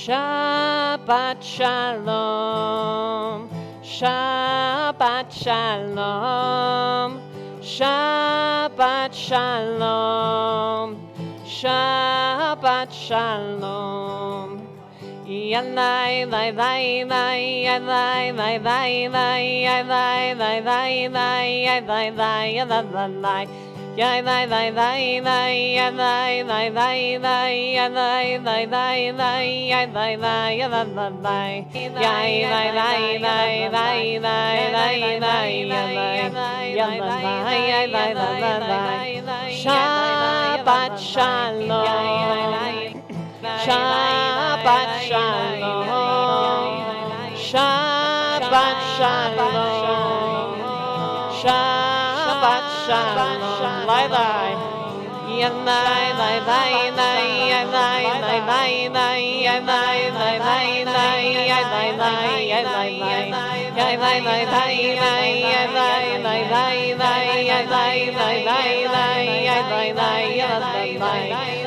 Shabbat Shalom, Shabbat Shalom, Shabbat Shalom, Shabbat Shalom. Yalai lai lai lai yalai lai lai lai yalai lai lai lai yalai lai yalai lai. Yai lai lai lai lai yai lai lai lai yai lai lai lai yai lai lai yai lai lai yai lai lai lai lai lai lai yai lai lai. Shabbat Shalom, Shabbat Shalom, Shabbat Shalom, Shabbat Shalom. Lai lai, yai lai lai lai yai lai lai lai lai yai lai lai lai lai yai lai lai yai lai lai yai lai lai lai lai yai lai lai lai lai yai lai lai lai lai yai lai lai yai lai lai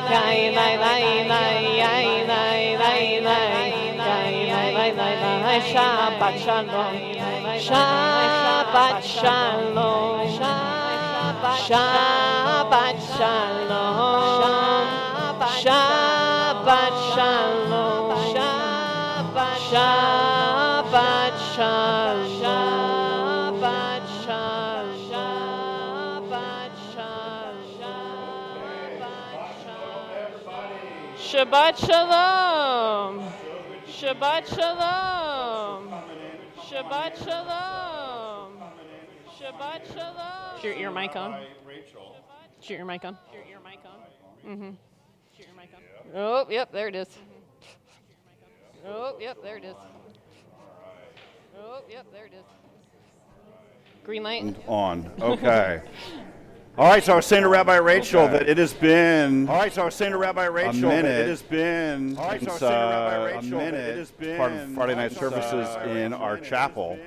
yai lai lai lai yai lai lai lai yai lai lai lai. Shabbat Shalom, Shabbat Shalom, Shabbat Shalom, Shabbat Shalom, Shabbat Shalom, Shabbat Shalom, Shabbat Shalom, Shabbat Shalom, Shabbat Shalom, Shabbat Shalom. Is your mic on? Is your mic on? Mm-hmm. Oh, yep, there it is. Oh, yep, there it is. Oh, yep, there it is. Green light? On. Okay. All right, so I was saying to Rabbi Rachel that it has been a minute since a part of Friday night services in our chapel.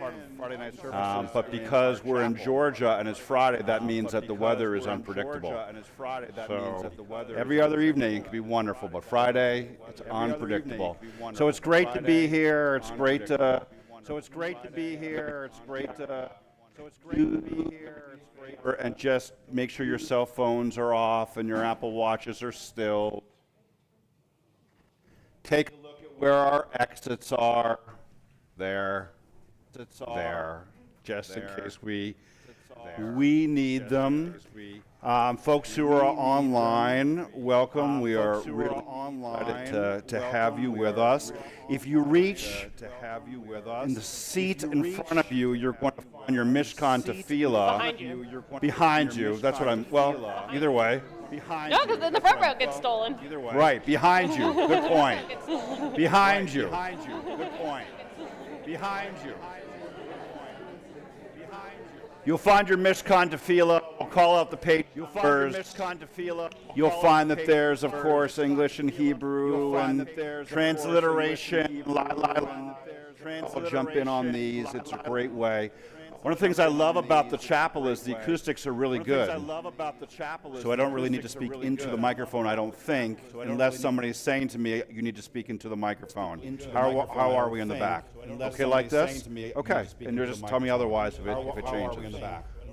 But because we're in Georgia and it's Friday, that means that the weather is unpredictable. So every other evening it can be wonderful, but Friday it's unpredictable. So it's great to be here. It's great to be here. And just make sure your cell phones are off and your Apple Watches are still. Take a look at where our exits are. There, just in case we need them. Folks who are online, welcome. We are really excited to have you with us. If you reach in the seat in front of you, you're going to find your Mishkan Tefillah. Behind you. That's what I'm, well, either way. No, because then the front row gets stolen. Right, behind you. Good point. Behind you. Good point. Behind you. You'll find your Mishkan Tefillah. We'll call out the page first. You'll find that there's, of course, English and Hebrew and transliteration. I'll jump in on these. It's a great way. One of the things I love about the chapel is the acoustics are really good. So I don't really need to speak into the microphone, I don't think, unless somebody's saying to me, you need to speak into the microphone. How are we in the back? Okay, like this? Okay, and you just tell me otherwise if it changes.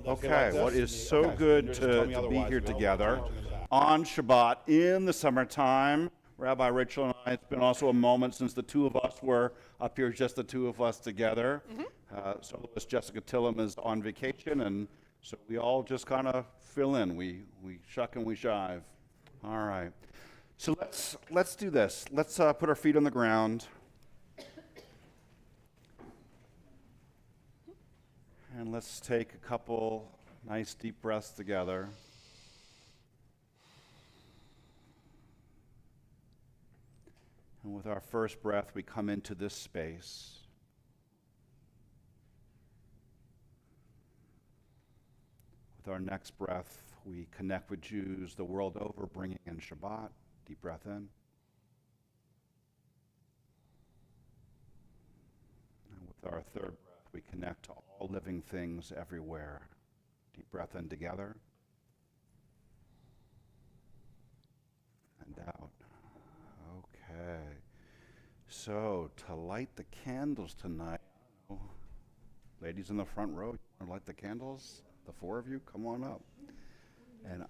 Okay, well, it is so good to be here together on Shabbat in the summertime. Rabbi Rachel and I, it's been also a moment since the two of us were up here, just the two of us together. Soloist Jessica Tillum is on vacation, and so we all just kind of fill in. We shuck and we jive. All right. So let's do this. Let's put our feet on the ground. And let's take a couple nice deep breaths together. And with our first breath, we come into this space. With our next breath, we connect with Jews the world over, bringing in Shabbat. Deep breath in. And with our third breath, we connect to all living things everywhere. Deep breath in together. And out. Okay. So, to light the candles tonight, ladies in the front row, you want to light the candles? The four of you, come on up. And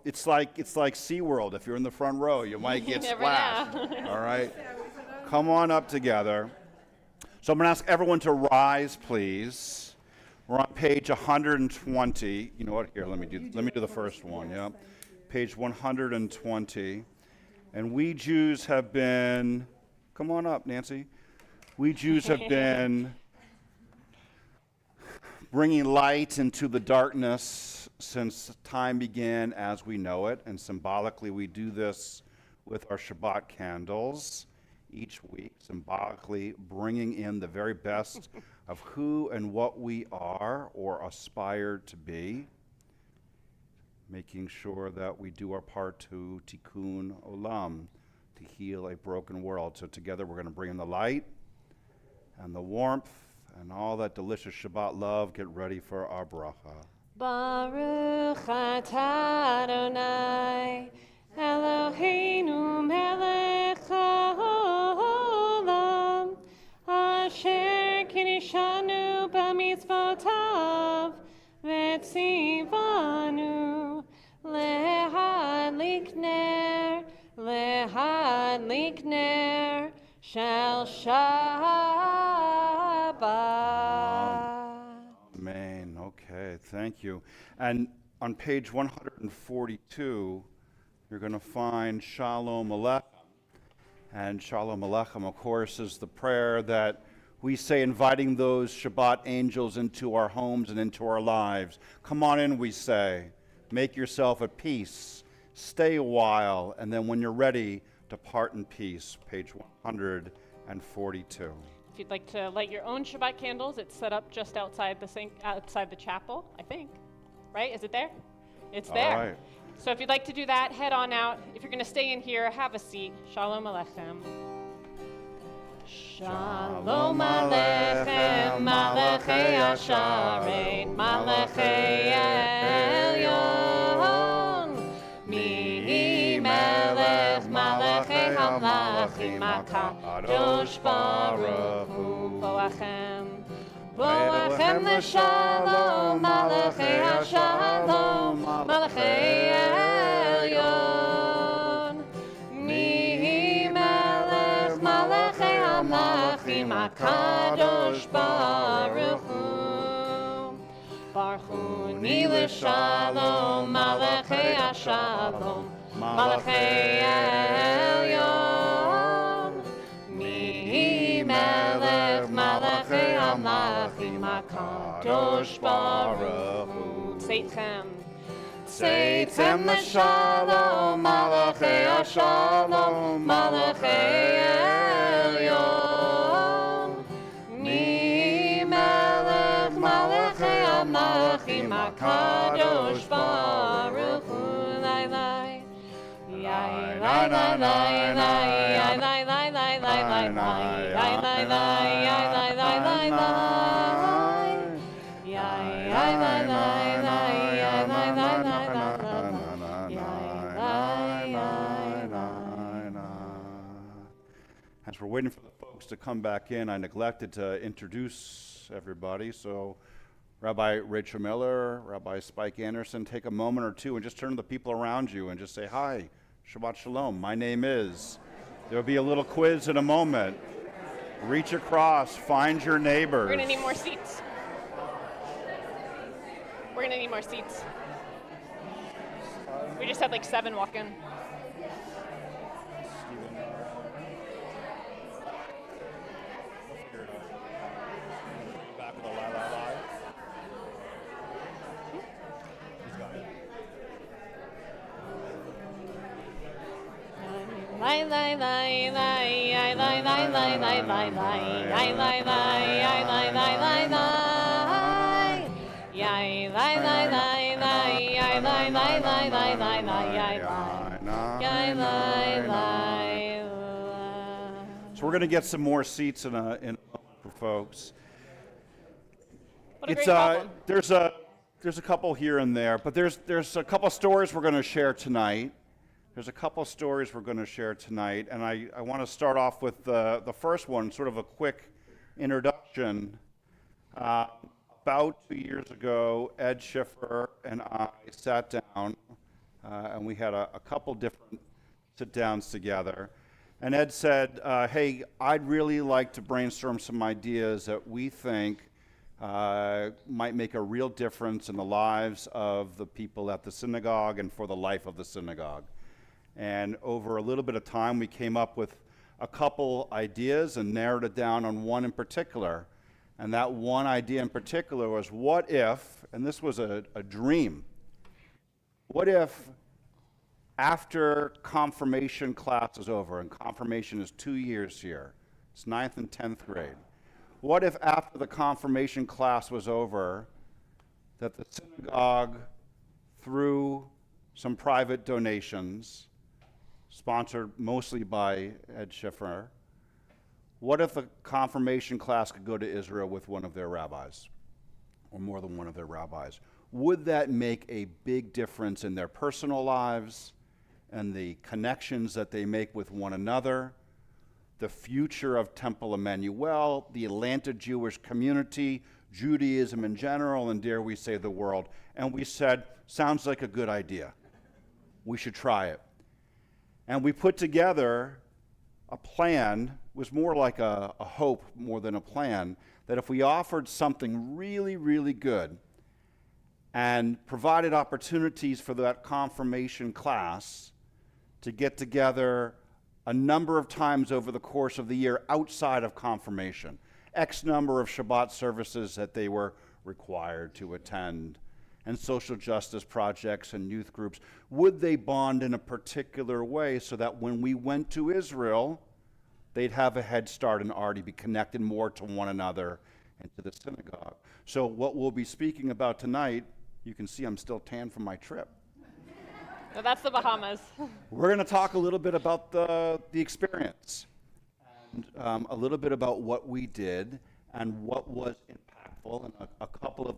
it's like SeaWorld. If you're in the front row, you might get splashed. All right? Come on up together. So I'm going to ask everyone to rise, please. We're on page 120. You know what? Here, let me do the first one. Yeah, page 120. And we Jews have been. Come on up, Nancy. We Jews have been bringing light into the darkness since time began as we know it, and symbolically we do this with our Shabbat candles each week, symbolically bringing in the very best of who and what we are or aspire to be, making sure that we do our part to tikkun olam, to heal a broken world. So together we're going to bring in the light and the warmth and all that delicious Shabbat love. Get ready for our bracha. Baruch atah Adonai Eloheinu melech haolam asher kinishanu b'mitzvotav v'tzivanu lehadlik ner shel Shabbat. Amen. Okay, thank you. And on page 142, you're going to find Shalom Aleichem. And Shalom Aleichem, of course, is the prayer that we say inviting those Shabbat angels into our homes and into our lives. Come on in, we say. Make yourself at peace. Stay a while, and then when you're ready, depart in peace. Page 142. If you'd like to light your own Shabbat candles, it's set up just outside the chapel, I think. Right? Is it there? It's there. All right. So if you'd like to do that, head on out. If you're going to stay in here, have a seat. Shalom Aleichem. Shalom Aleichem, Malachei Asharet, Malachei Elyon. Mi Melech, Malachei Hamlachim, HaKadosh Baruch Hu. Boachem. Boachem l'shalom, Malachei Ashalom, Malachei Elyon. Mi Melech, Malachei Hamlachim, HaKadosh Baruch Hu. Barchuni l'shalom, Malachei Ashalom, Malachei Elyon. Mi Melech, Malachei Hamlachim, HaKadosh Baruch Hu. Seitchem. Seitchem l'shalom, Malachei Ashalom, Malachei Elyon. Mi Melech, Malachei Hamlachim, HaKadosh Baruch Hu. Lai lai. Yai lai lai lai lai, yai lai lai lai lai lai lai, yai lai lai, yai lai lai lai lai. Yai lai lai lai lai, yai lai lai lai lai lai, yai lai lai. As we're waiting for the folks to come back in, I neglected to introduce everybody. So Rabbi Rachel Miller, Rabbi Spike Anderson, take a moment or two and just turn to the people around you and just say, hi, Shabbat Shalom, my name is. There'll be a little quiz in a moment. Reach across, find your neighbors. We're going to need more seats. We're going to need more seats. We just had like 7 walk in. Lai lai lai lai, lai lai lai lai lai lai lai, lai lai lai, lai lai lai lai lai. Yai lai lai lai lai, yai lai lai lai lai lai lai, yai lai lai. So we're going to get some more seats in a moment for folks. What a great problem. There's a couple here and there, but there's a couple stories we're going to share tonight There's a couple stories we're going to share tonight, and I want to start off with the first one, sort of a quick introduction. About 2 years ago, Ed Schiffer and I sat down, and we had a couple different sit-downs together. And Ed said, hey, I'd really like to brainstorm some ideas that we think might make a real difference in the lives of the people at the synagogue and for the life of the synagogue. And over a little bit of time, we came up with a couple ideas and narrowed it down on one in particular. And that one idea in particular was, what if, and this was a dream, what if after confirmation class is over, and confirmation is 2 years here, it's 9th and 10th grade, what if after the confirmation class was over, that the synagogue, through some private donations, sponsored mostly by Ed Schiffer, what if the confirmation class could go to Israel with one of their rabbis, or more than one of their rabbis? Would that make a big difference in their personal lives and the connections that they make with one another, the future of Temple Emanu-El, the Atlanta Jewish community, Judaism in general, and dare we say the world? And we said, sounds like a good idea. We should try it. And we put together a plan, was more like a hope more than a plan, that if we offered something really, really good and provided opportunities for that confirmation class to get together a number of times over the course of the year outside of confirmation, X number of Shabbat services that they were required to attend, and social justice projects and youth groups, would they bond in a particular way so that when we went to Israel, they'd have a head start and already be connected more to one another and to the synagogue? So what we'll be speaking about tonight, you can see I'm still tan from my trip. No, that's the Bahamas. We're going to talk a little bit about the experience, and a little bit about what we did and what was impactful, and a couple of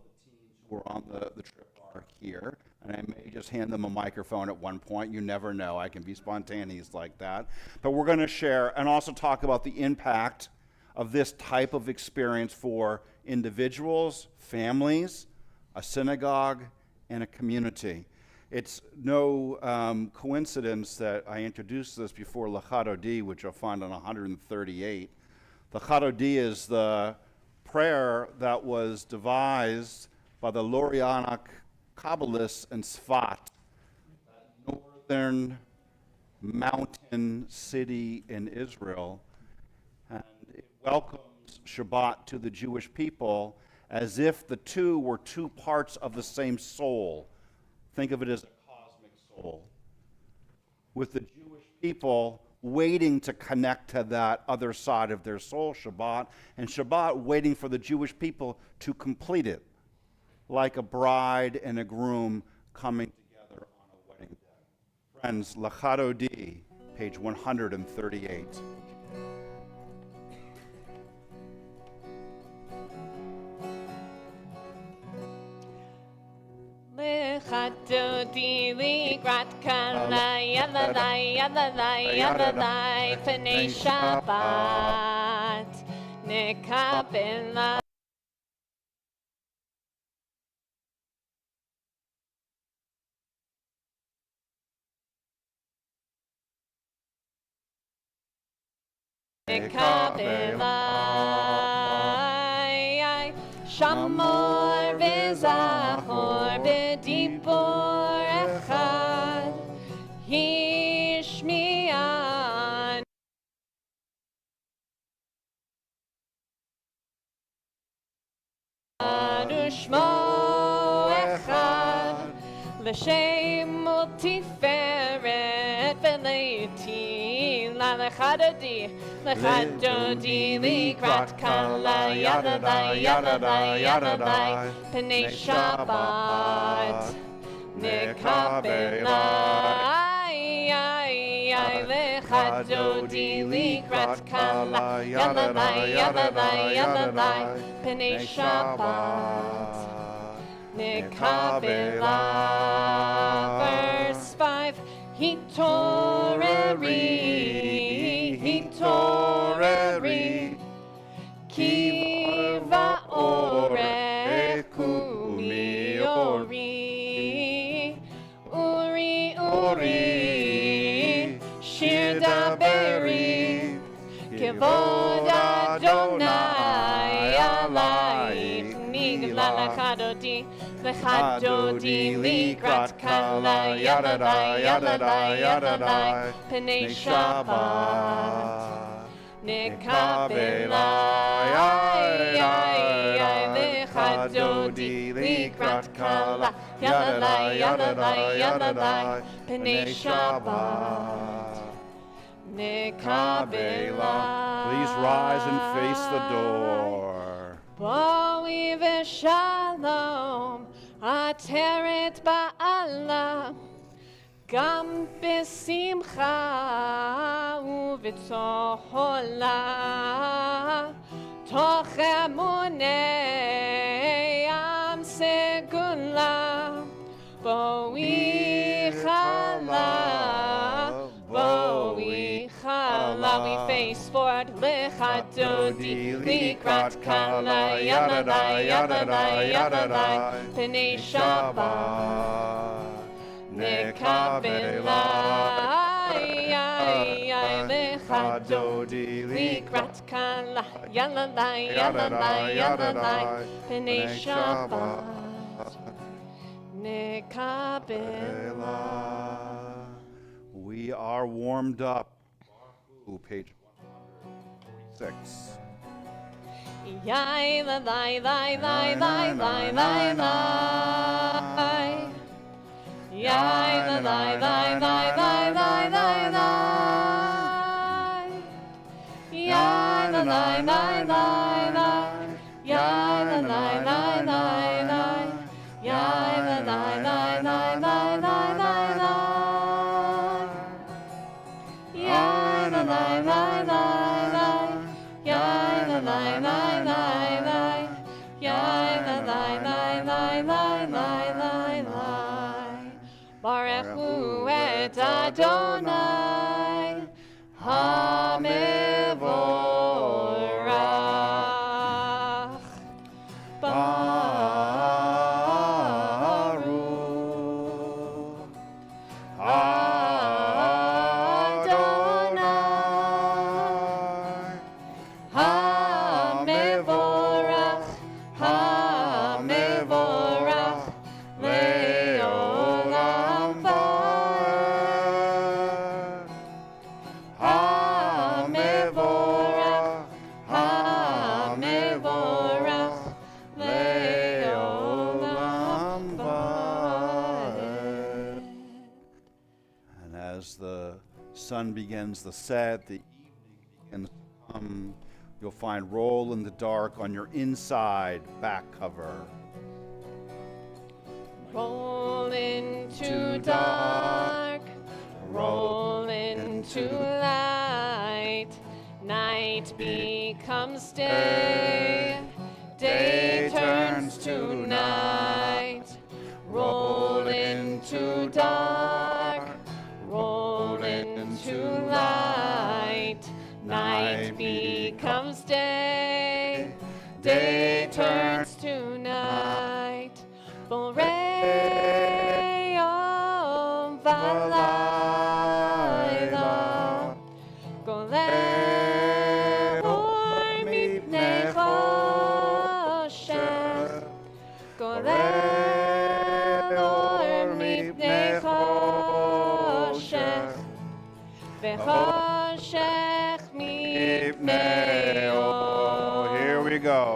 who are on the trip are here, and I may just hand them a microphone at one point. You never know. I can be spontaneous like that. But we're going to share and also talk about the impact of this type of experience for individuals, families, a synagogue, and a community. It's no coincidence that I introduced this before L'Chadodi, which you'll find on 138. The L'Chadodi is the prayer that was devised by the Lurianic Kabbalists in Sfat, northern mountain city in Israel. And it welcomes Shabbat to the Jewish people as if the two were two parts of the same soul. Think of it as a cosmic soul, with the Jewish people waiting to connect to that other side of their soul, Shabbat, and Shabbat waiting for the Jewish people to complete it, like a bride and a groom coming together on a wedding day. Friends, L'Chadodi, page 138. L'Chadodi likrat kala yaladai yaladai yaladai p'nei Shabbat nekabel Nekabelai Shamor v'zachor b'dibor echad Hishmi'an U'shmo echad L'shem u'tiferet v'leitim L'Chadodi L'Chadodi likrat kala yadadai yadadai yadadai p'nei Shabbat nekabelai L'Chadodi likrat kala yadadai yadadai yadadai p'nei Shabbat nekabelai. Verse 5 hitoreri, kiva ore kumiori, uri, shir daberi, kivod Adonai alayich, nigla lechadodi, lechadodi, likrat kala, yadadai, yadadai, yadadai, penei Shabbat. Nekabelai, lechadodi, likrat kala, yadadai, yadadai, yadadai, penei Shabbat. Nekabelai. Please rise and face the door. Boi v'shalom, ateret ba'ala, gam b'simcha u'v'tzohola, toch emunei am segula, boi chala, we face forward, lechadodi, likrat kala, yadadai, yadadai, yadadai, penei Shabbat. Nekabelai, lechadodi, likrat kala, yadadai, yadadai, yadadai, penei Shabbat. Nekabelai. We are warmed up. Page 6. Yai la lai lai lai lai lai lai lai. Yai la lai lai lai lai lai lai lai. Yai la lai lai lai lai. Yai la lai lai lai lai. Yai la lai lai lai lai lai lai lai. Yai la lai lai lai lai. Yai la lai lai lai lai. Yai la lai lai lai lai lai lai lai. Baruch Hu et Adonai HaMevorach. Sun begins to set, the evening begins to come. You'll find roll in the dark on your inside back cover. Roll into dark, roll into light. Night becomes day, day turns to night. Roll into dark, roll into light. Night becomes day, day turns to night. Boreyom v'layla, golem or mipnei choshech, golem or mipnei choshech, v'choshech mipnei or. Here we go.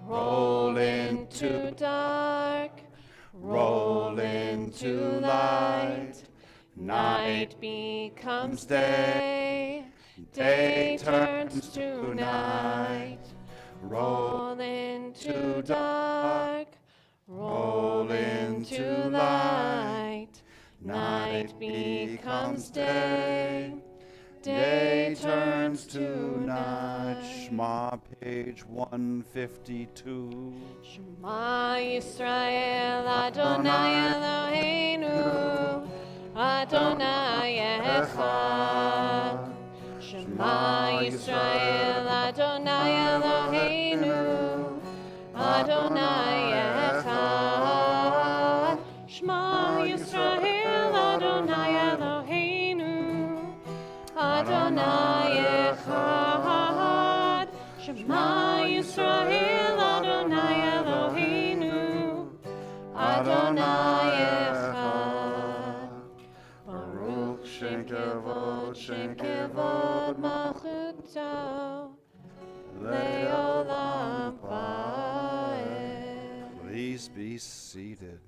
Roll into dark, roll into light. Night becomes day, day turns to night. Roll into dark, roll into light. Night becomes day, day turns to night. Shema, page 152. Shema Yisrael Adonai Eloheinu Adonai Echad. Shema Yisrael, Adonai Eloheinu, Adonai Echad. Shema Yisrael, Adonai Eloheinu, Adonai Echad. Shema Yisrael, Adonai Eloheinu, Adonai Echad. Baruch Shem Kevod Malchuto Le'olam Vaed. Please be seated.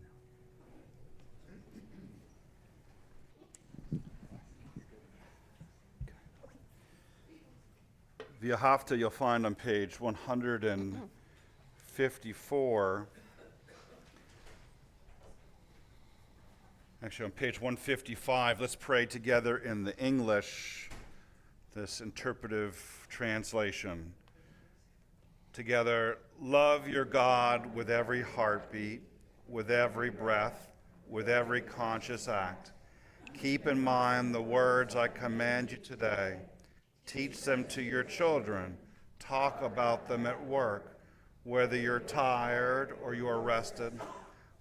V'ahavta you'll find on page 154. Actually, on page 155, let's pray together in the English, this interpretive translation. Together, love your God with every heartbeat, with every breath, with every conscious act. Keep in mind the words I command you today. Teach them to your children. Talk about them at work, whether you're tired or you are rested.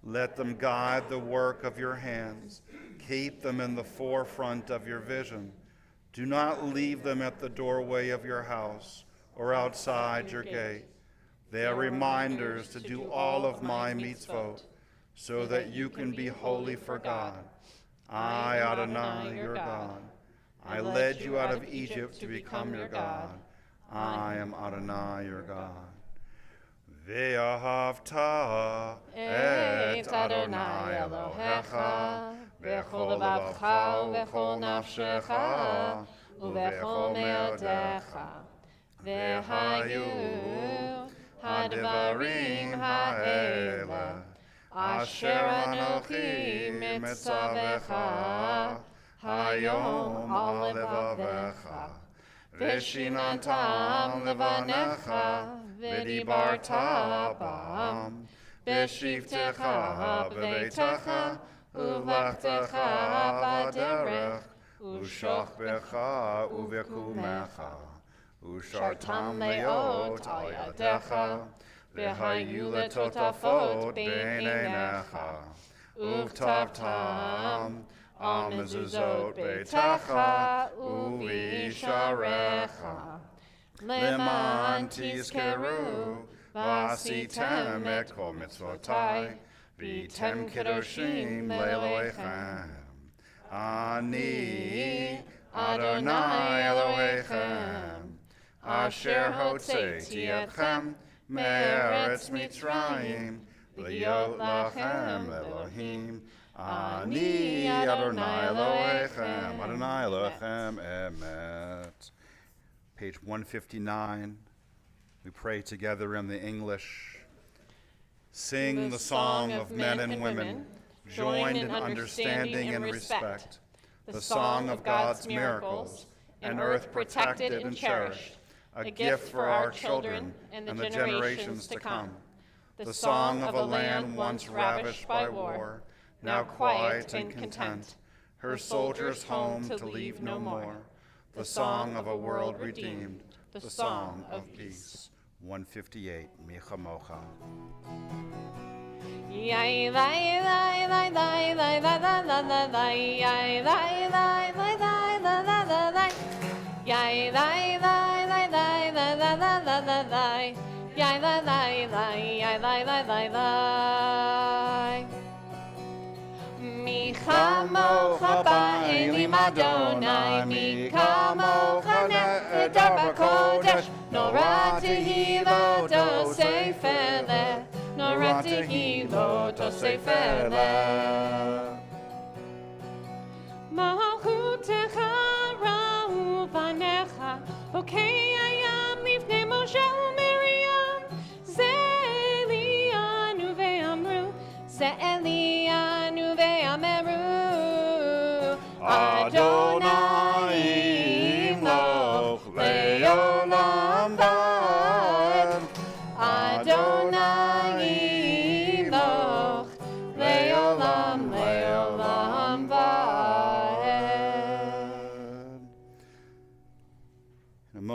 Let them guide the work of your hands. Keep them in the forefront of your vision. Do not leave them at the doorway of your house or outside your gate. They are reminders to do all of my mitzvot, so that you can be holy for God. I, Adonai, your God. I led you out of Egypt to become your God. I am Adonai, your God. Ve'ahavta et Adonai Elohecha bechol levacha ubechol nafshecha ubechol me'odecha ve'hayu hadvarim ha'ele asher anochi mitzavecha hayom al levavecha v'shinantam levanecha v'dibarta bam b'shivtecha b'veitecha uvlachtecha b'derech u'shachbecha uvekumecha u'shartam leot al yadecha v'hayu letotafot b'einecha uvtavtam al mezuzot beitecha u'visharecha Leman tizkeru v'asitem et kol mitzvotai v'tem kedoshim le'elohechem. Ani Adonai Elohechem asher hotzeiti etchem me'eretz Mitzrayim liot lachem Elohim. Ani Adonai Elohechem Adonai Elohechem emet. Page 159, we pray together in the English. Sing the song of men and women, joined in understanding and respect, the song of God's miracles, an earth protected and cherished, a gift for our children and the generations to come, the song of a land once ravished by war, now quiet and content, her soldiers home to leave no more, the song of a world redeemed, the song of peace. 158, Micha Mocha. Micha mocha ba'elim Adonai, Micha mocha nehedar b'kodesh, Nora tehilo dosei feleh, Nora tehilo dosei feleh. Malchutecha ra'u banecha, bokei hayam lifnei Moshe u'Miriam, Ze'elianu ve'amru, Ze'elianu ve'ameru, Adonai imloch le'olam va'ed, Adonai imloch le'olam va'ed.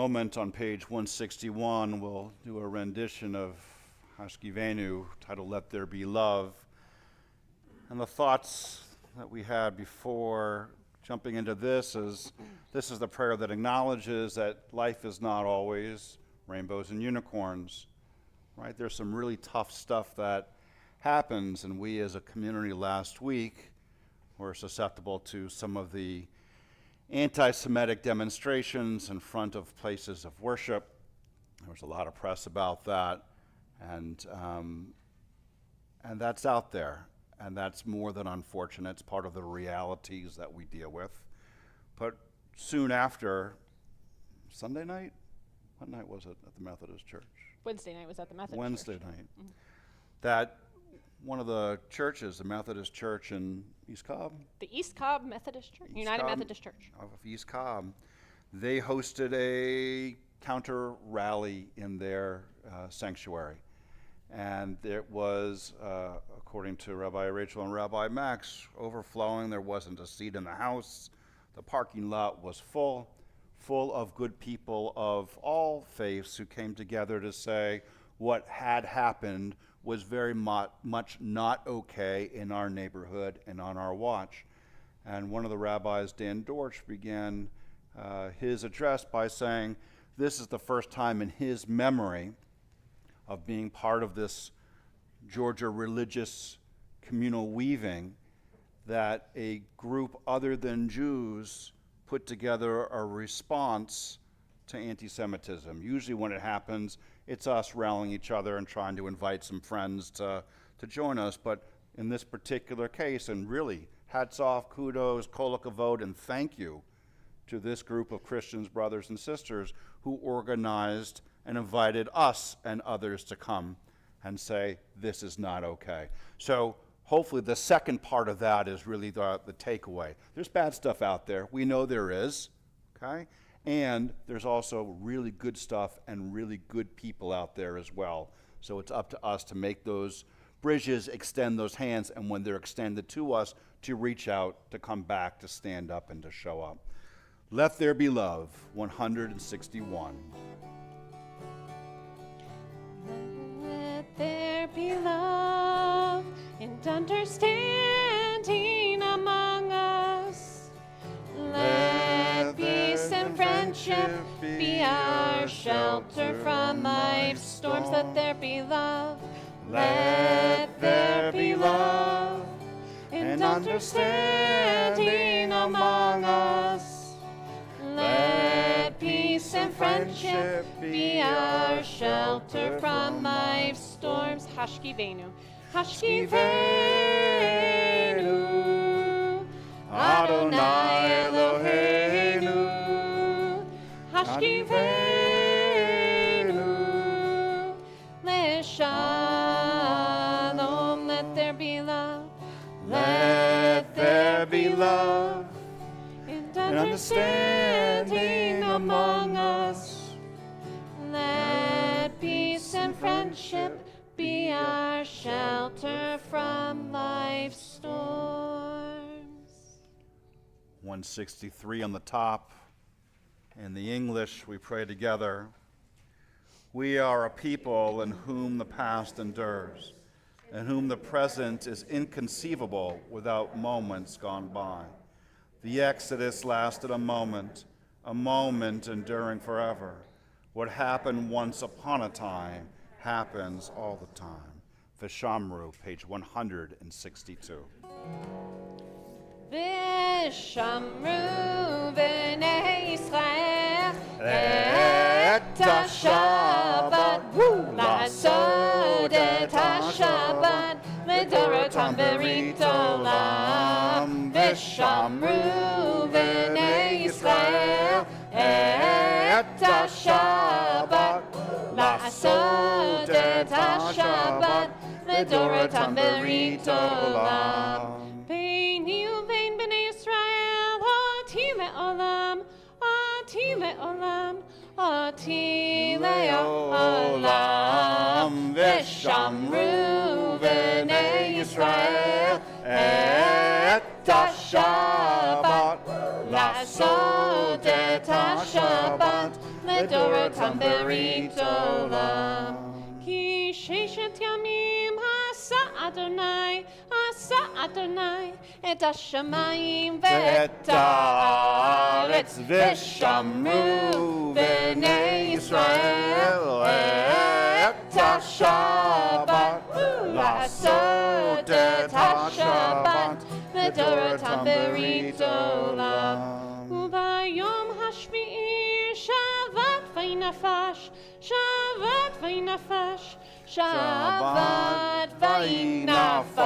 moment on page 161, we'll do a rendition of Hashkivenu titled Let There Be Love. And the thoughts that we had before jumping into this is the prayer that acknowledges that life is not always rainbows and unicorns, right? There's some really tough stuff that happens, and we as a community last week were susceptible to some of the anti-Semitic demonstrations in front of places of worship. There was a lot of press about that, and that's out there, and that's more than unfortunate. It's part of the realities that we deal with. But soon after, Sunday night? What night was it at the Methodist Church? Wednesday night was at the Methodist Wednesday Church. night. Mm-hmm. That one of the churches, the Methodist Church in East Cobb, The East Cobb Methodist Church, United Methodist Church of East Cobb, they hosted a counter rally in their sanctuary. And it was, according to Rabbi Rachel and Rabbi Max, overflowing. There wasn't a seat in the house. The parking lot was full of good people of all faiths who came together to say what had happened was very much not okay in our neighborhood and on our watch. And one of the rabbis, Dan Dorsch, began his address by saying this is the first time in his memory of being part of this Georgia religious communal weaving that a group other than Jews put together a response to anti-Semitism. Usually when it happens, it's us rallying each other and trying to invite some friends to join us. But in this particular case, and really, hats off, kudos, kol hakavod, and thank you to this group of Christians, brothers and sisters, who organized and invited us and others to come and say, this is not okay. So hopefully the second part of that is really the takeaway. There's bad stuff out there. We know there is, okay? And there's also really good stuff and really good people out there as well. So it's up to us to make those bridges, extend those hands, and when they're extended to us, to reach out, to come back, to stand up, and to show up. Let There Be Love, 161. Let there be love and understanding among us. Let peace and friendship be our shelter from life's storms. Let there be love. Let there be love and understanding among us. Let peace and friendship be our shelter from life's storms. Hashkivenu. Hashkivenu. Adonai Eloheinu. Hashkivenu. Leshalom. Let there be love. Let there be love and understanding among us. Let peace and friendship be our shelter from life's storms. 163 on the top. In the English, we pray together. We are a people in whom the past endures, in whom the present is inconceivable without moments gone by. The Exodus lasted a moment enduring forever. What happened once upon a time happens all the time. Vishamru, page 162. Vishamru b'nei Yisrael et ha-Shabbat la'asod et ha-Shabbat לדורותם ברית עולם. ושמרו בני ישראל את השבת לעשות את השבת לדורותם ברית עולם. ביני ובין בני ישראל אותי לעולם, אותי לעולם, אותי לעולם. ושמרו בני ישראל את השבת לעשות את השבת לדורותם ברית עולם. כי ששת ימים עשה אדוני את השמיים ואת הארץ, ושמרו בני ישראל את השבת, לעשות את השבת לדורותם ברית עולם. וביום השביעי שבת וינפש, שבת וינפש, שבת וינפש,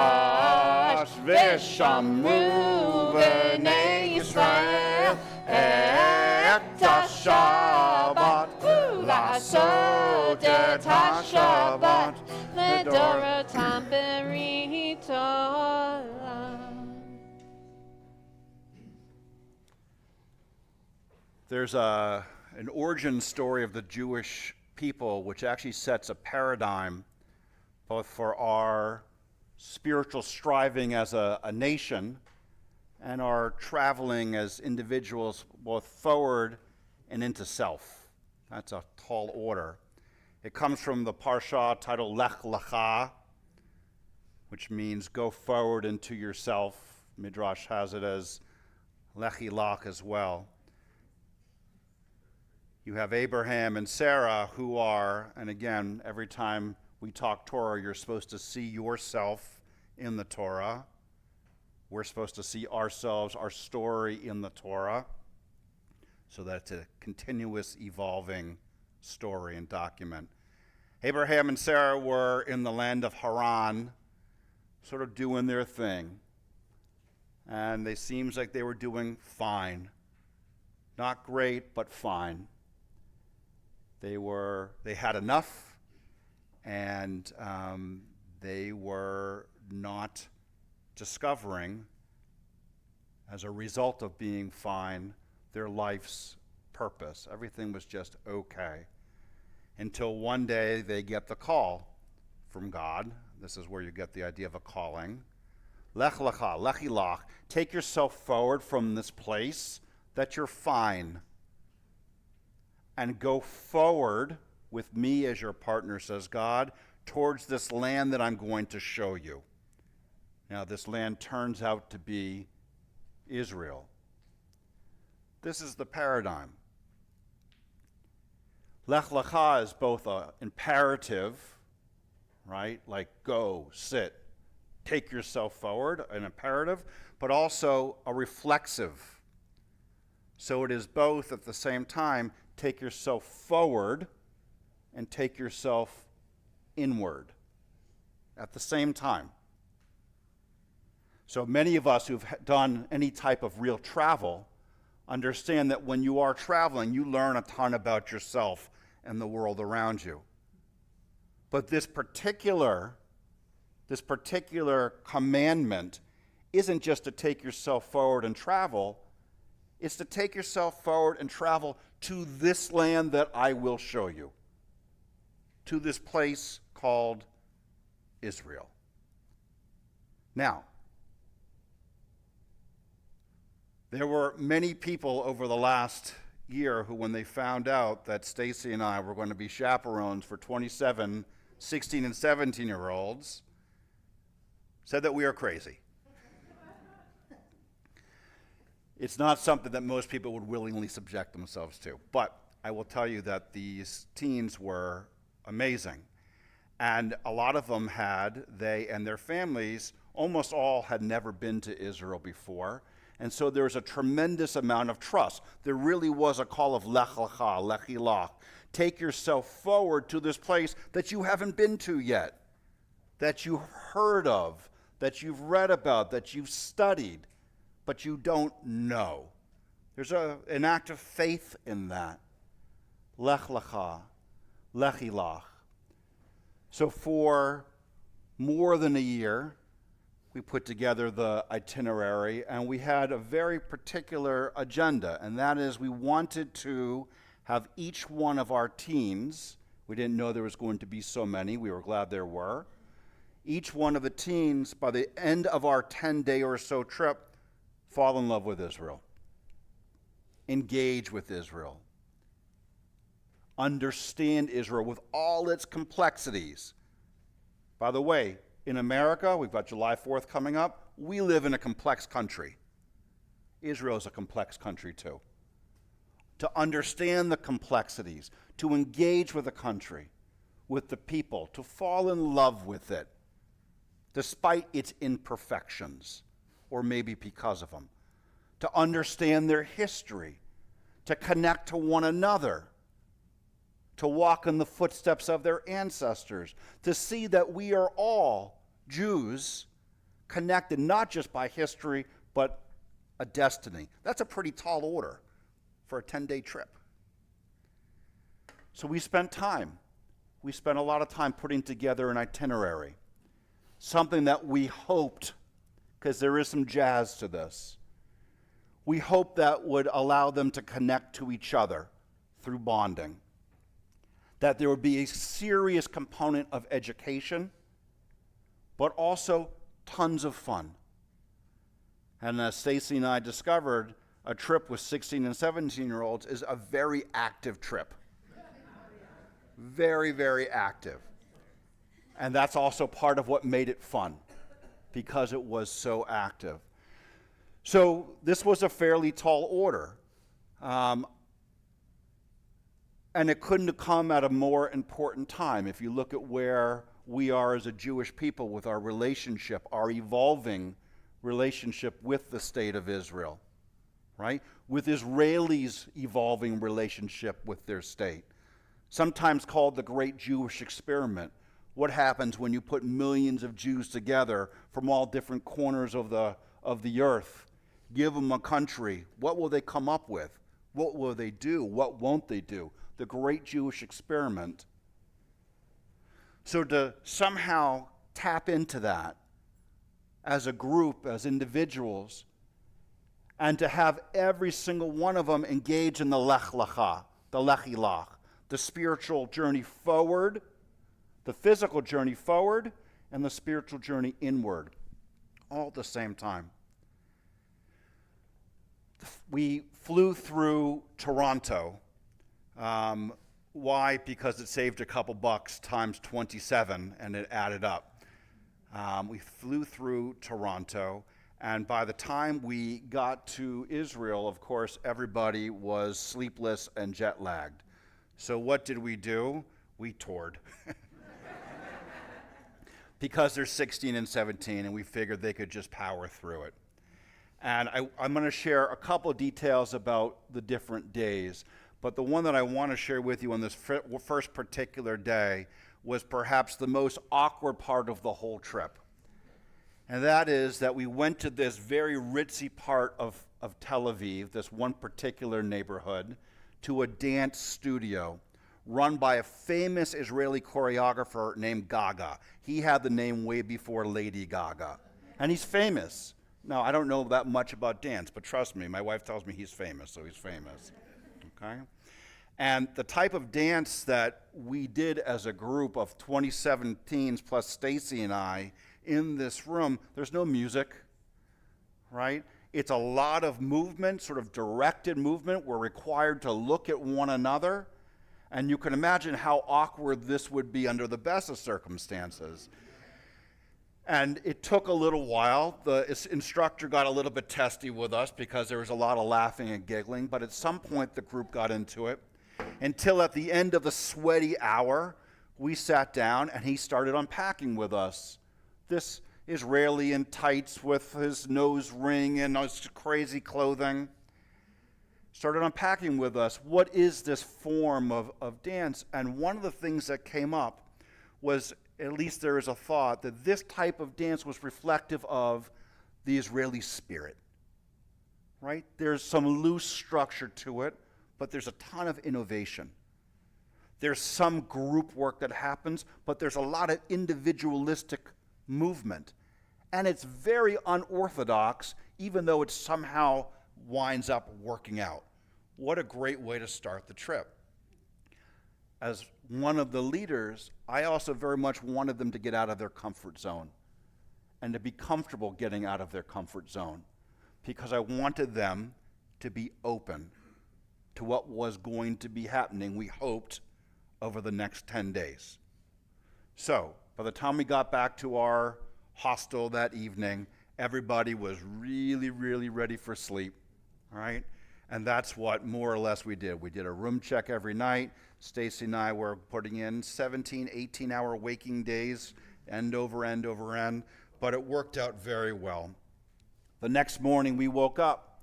ושמרו בני ישראל את השבת, לעשות את השבת לדורותם ברית עולם. There's an origin story of the Jewish people which actually sets a paradigm both for our spiritual striving as a nation and our traveling as individuals both forward and into self. That's a tall order. It comes from the parsha titled Lech Lecha, which means go forward into yourself. Midrash has it as Lechi Lach as well. You have Abraham and Sarah who are, and again, every time we talk Torah, you're supposed to see yourself in the Torah. We're supposed to see ourselves, our story in the Torah, so that it's a continuous evolving story and document. Abraham and Sarah were in the land of Haran, sort of doing their thing. And it seems like they were doing fine. Not great, but fine. They had enough, and they were not discovering, as a result of being fine, their life's purpose. Everything was just okay. Until one day they get the call from God. This is where you get the idea of a calling. Lech lecha, lechi lach. Take yourself forward from this place that you're fine, and go forward with me as your partner, says God, towards this land that I'm going to show you. Now, this land turns out to be Israel. This is the paradigm. Lech lecha is both an imperative, right? Like go, sit, take yourself forward, an imperative, but also a reflexive. So it is both at the same time, take yourself forward and take yourself inward at the same time. So many of us who've done any type of real travel understand that when you are traveling, you learn a ton about yourself and the world around you. But this particular commandment isn't just to take yourself forward and travel, it's to take yourself forward and travel to this land that I will show you, to this place called Israel. Now, there were many people over the last year who, when they found out that Stacy and I were going to be chaperones for 27, 16, and 17-year-olds, said that we are crazy. It's not something that most people would willingly subject themselves to. But I will tell you that these teens were amazing. And a lot of them they and their families, almost all had never been to Israel before. And so there was a tremendous amount of trust. There really was a call of lech lecha, lechi lach. Take yourself forward to this place that you haven't been to yet, that you heard of, that you've read about, that you've studied, but you don't know. There's an act of faith in that. Lech lecha, lechi lach. So for more than a year, we put together the itinerary, and we had a very particular agenda, and that is we wanted to have each one of our teens, we didn't know there was going to be so many, we were glad there were, each one of the teens, by the end of our 10-day or so trip, fall in love with Israel, engage with Israel, understand Israel with all its complexities. By the way, in America, we've got July 4th coming up. We live in a complex country. Israel is a complex country too. To understand the complexities, to engage with the country, with the people, to fall in love with it, despite its imperfections, or maybe because of them. To understand their history, to connect to one another, to walk in the footsteps of their ancestors, to see that we are all Jews connected not just by history, but a destiny. That's a pretty tall order for a 10-day trip. So we spent time. We spent a lot of time putting together an itinerary, something that we hoped, because there is some jazz to this, we hoped that would allow them to connect to each other through bonding, that there would be a serious component of education, but also tons of fun. And as Stacy and I discovered, a trip with 16 and 17-year-olds is a very active trip. Very, very active. And that's also part of what made it fun, because it was so active. So this was a fairly tall order. And it couldn't have come at a more important time. If you look at where we are as a Jewish people with our relationship, our evolving relationship with the state of Israel, right? With Israelis' evolving relationship with their state, sometimes called the Great Jewish Experiment. What happens when you put millions of Jews together from all different corners of the earth, give them a country? What will they come up with? What will they do? What won't they do? The Great Jewish Experiment. So to somehow tap into that as a group, as individuals, and to have every single one of them engage in the Lech Lecha, the Lech Ilach, the spiritual journey forward, the physical journey forward, and the spiritual journey inward, all at the same time. We flew through Toronto. Why? Because it saved a couple bucks times 27, and it added up. We flew through Toronto, and by the time we got to Israel, of course, everybody was sleepless and jet-lagged. So what did we do? We toured. Because they're 16 and 17, and we figured they could just power through it. And I'm going to share a couple of details about the different days, but the one that I want to share with you on this first particular day was perhaps the most awkward part of the whole trip. And that is that we went to this very ritzy part of Tel Aviv, this one particular neighborhood, to a dance studio run by a famous Israeli choreographer named Gaga. He had the name way before Lady Gaga. And he's famous. Now, I don't know that much about dance, but trust me, my wife tells me he's famous, so he's famous. Okay? And the type of dance that we did as a group of 27 teens plus Stacy and I in this room, there's no music, right? It's a lot of movement, sort of directed movement. We're required to look at one another. And you can imagine how awkward this would be under the best of circumstances. And it took a little while. The instructor got a little bit testy with us because there was a lot of laughing and giggling, but at some point the group got into it, until at the end of the sweaty hour, we sat down and he started unpacking with us. This Israeli in tights with his nose ring and his crazy clothing started unpacking with us. What is this form of dance? And one of the things that came up was, at least there is a thought, that this type of dance was reflective of the Israeli spirit, right? There's some loose structure to it, but there's a ton of innovation. There's some group work that happens, but there's a lot of individualistic movement. And it's very unorthodox, even though it somehow winds up working out. What a great way to start the trip. As one of the leaders, I also very much wanted them to get out of their comfort zone and to be comfortable getting out of their comfort zone, because I wanted them to be open to what was going to be happening, we hoped, over the next 10 days. So by the time we got back to our hostel that evening, everybody was really, really ready for sleep, all right? And that's what more or less we did. We did a room check every night. Stacy and I were putting in 17, 18-hour waking days, end over end over end, but it worked out very well. The next morning we woke up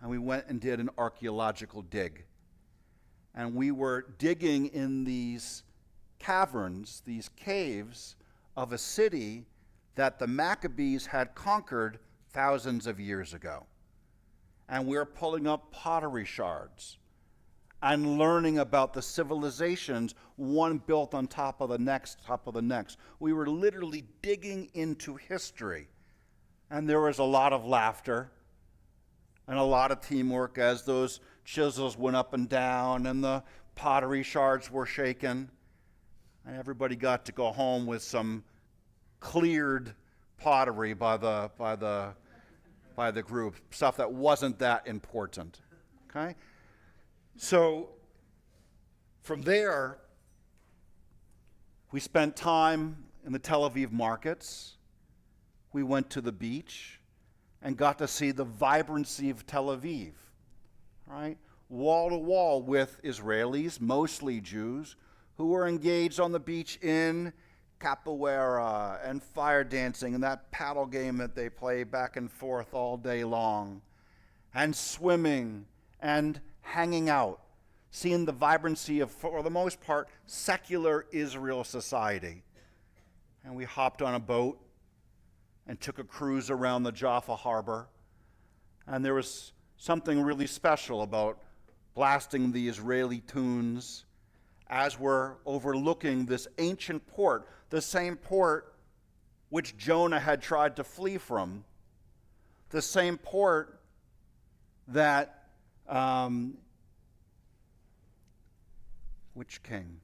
and we went and did an archaeological dig. And we were digging in these caverns, these caves of a city that the Maccabees had conquered thousands of years ago. And we're pulling up pottery shards and learning about the civilizations, one built on top of the next, We were literally digging into history. And there was a lot of laughter and a lot of teamwork as those chisels went up and down and the pottery shards were shaken. And everybody got to go home with some cleared pottery by the group, stuff that wasn't that important, okay? So from there, we spent time in the Tel Aviv markets. We went to the beach and got to see the vibrancy of Tel Aviv, right? Wall to wall with Israelis, mostly Jews, who were engaged on the beach in capoeira and fire dancing and that paddle game that they play back and forth all day long, and swimming and hanging out, seeing the vibrancy of, for the most part, secular Israel society. And we hopped on a boat and took a cruise around the Jaffa harbor, and there was something really special about blasting the Israeli tunes as we're overlooking this ancient port, the same port which Jonah had tried to flee from, the same port that, which king?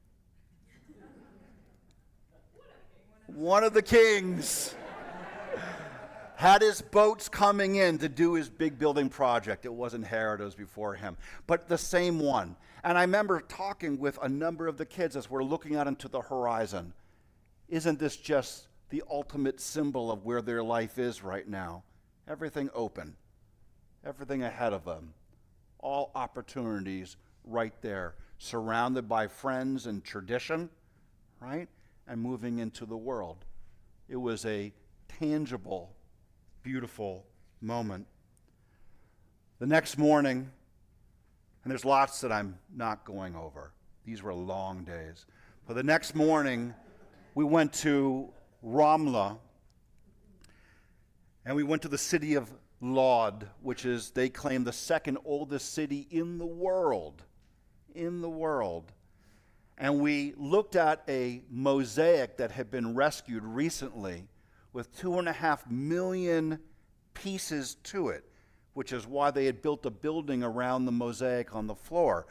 One of the kings had his boats coming in to do his big building project. It wasn't Herod, it was before him, but the same one. And I remember talking with a number of the kids as we're looking out into the horizon. Isn't this just the ultimate symbol of where their life is right now? Everything open, everything ahead of them, all opportunities right there, surrounded by friends and tradition, right? And moving into the world. It was a tangible, beautiful moment. The next morning, and there's lots that I'm not going over. These were long days. But the next morning, we went to Ramla, and we went to the city of Lod, which is, they claim, the second oldest city in the world. In the world. And we looked at a mosaic that had been rescued recently with 2.5 million pieces to it, which is why they had built a building around the mosaic on the floor.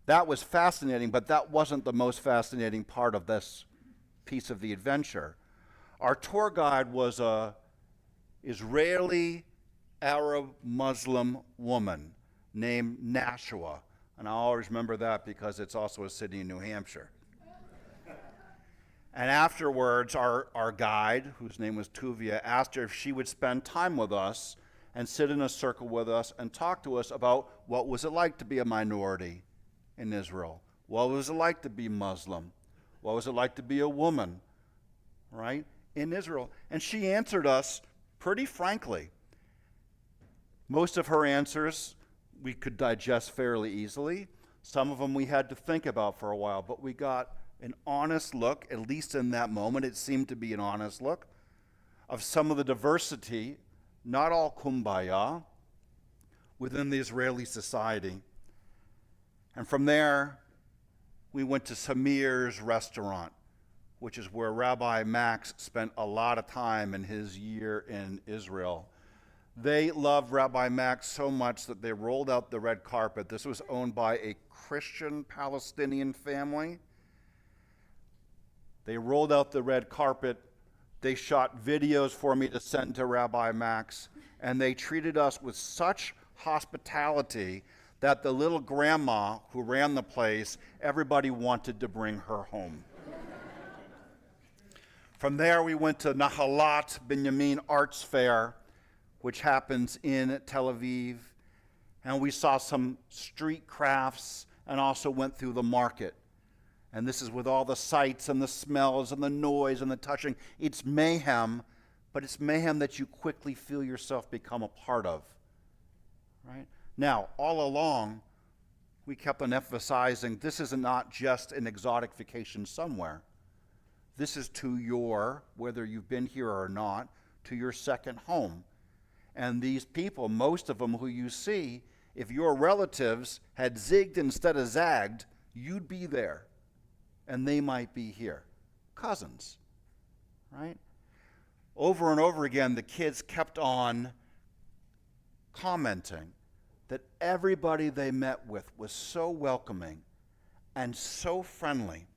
That was fascinating, but that wasn't the most fascinating part of this piece of the adventure. Our tour guide was an Israeli Arab Muslim woman named Nashua, and I always remember that because it's also a city in New Hampshire. And afterwards, our guide, whose name was Tuvia, asked her if she would spend time with us and sit in a circle with us and talk to us about what was it like to be a minority in Israel. What was it like to be Muslim? What was it like to be a woman, right, in Israel? And she answered us pretty frankly. Most of her answers we could digest fairly easily. Some of them we had to think about for a while, but we got an honest look, at least in that moment, it seemed to be an honest look, of some of the diversity, not all kumbaya, within the Israeli society. And from there, we went to Samir's restaurant, which is where Rabbi Max spent a lot of time in his year in Israel. They loved Rabbi Max so much that they rolled out the red carpet. This was owned by a Christian Palestinian family. They rolled out the red carpet. They shot videos for me to send to Rabbi Max, and they treated us with such hospitality that the little grandma who ran the place, everybody wanted to bring her home. From there, we went to Nahalat Binyamin Arts Fair, which happens in Tel Aviv, and we saw some street crafts and also went through the market. And this is with all the sights and the smells and the noise and the touching. It's mayhem, but it's mayhem that you quickly feel yourself become a part of, right? Now, all along, we kept on emphasizing this is not just an exotic vacation somewhere. This is to your, whether you've been here or not, to your second home. And these people, most of them who you see, if your relatives had zigged instead of zagged, you'd be there. And they might be here. Cousins, right? Over and over again, the kids kept on commenting that everybody they met with was so welcoming and so friendly.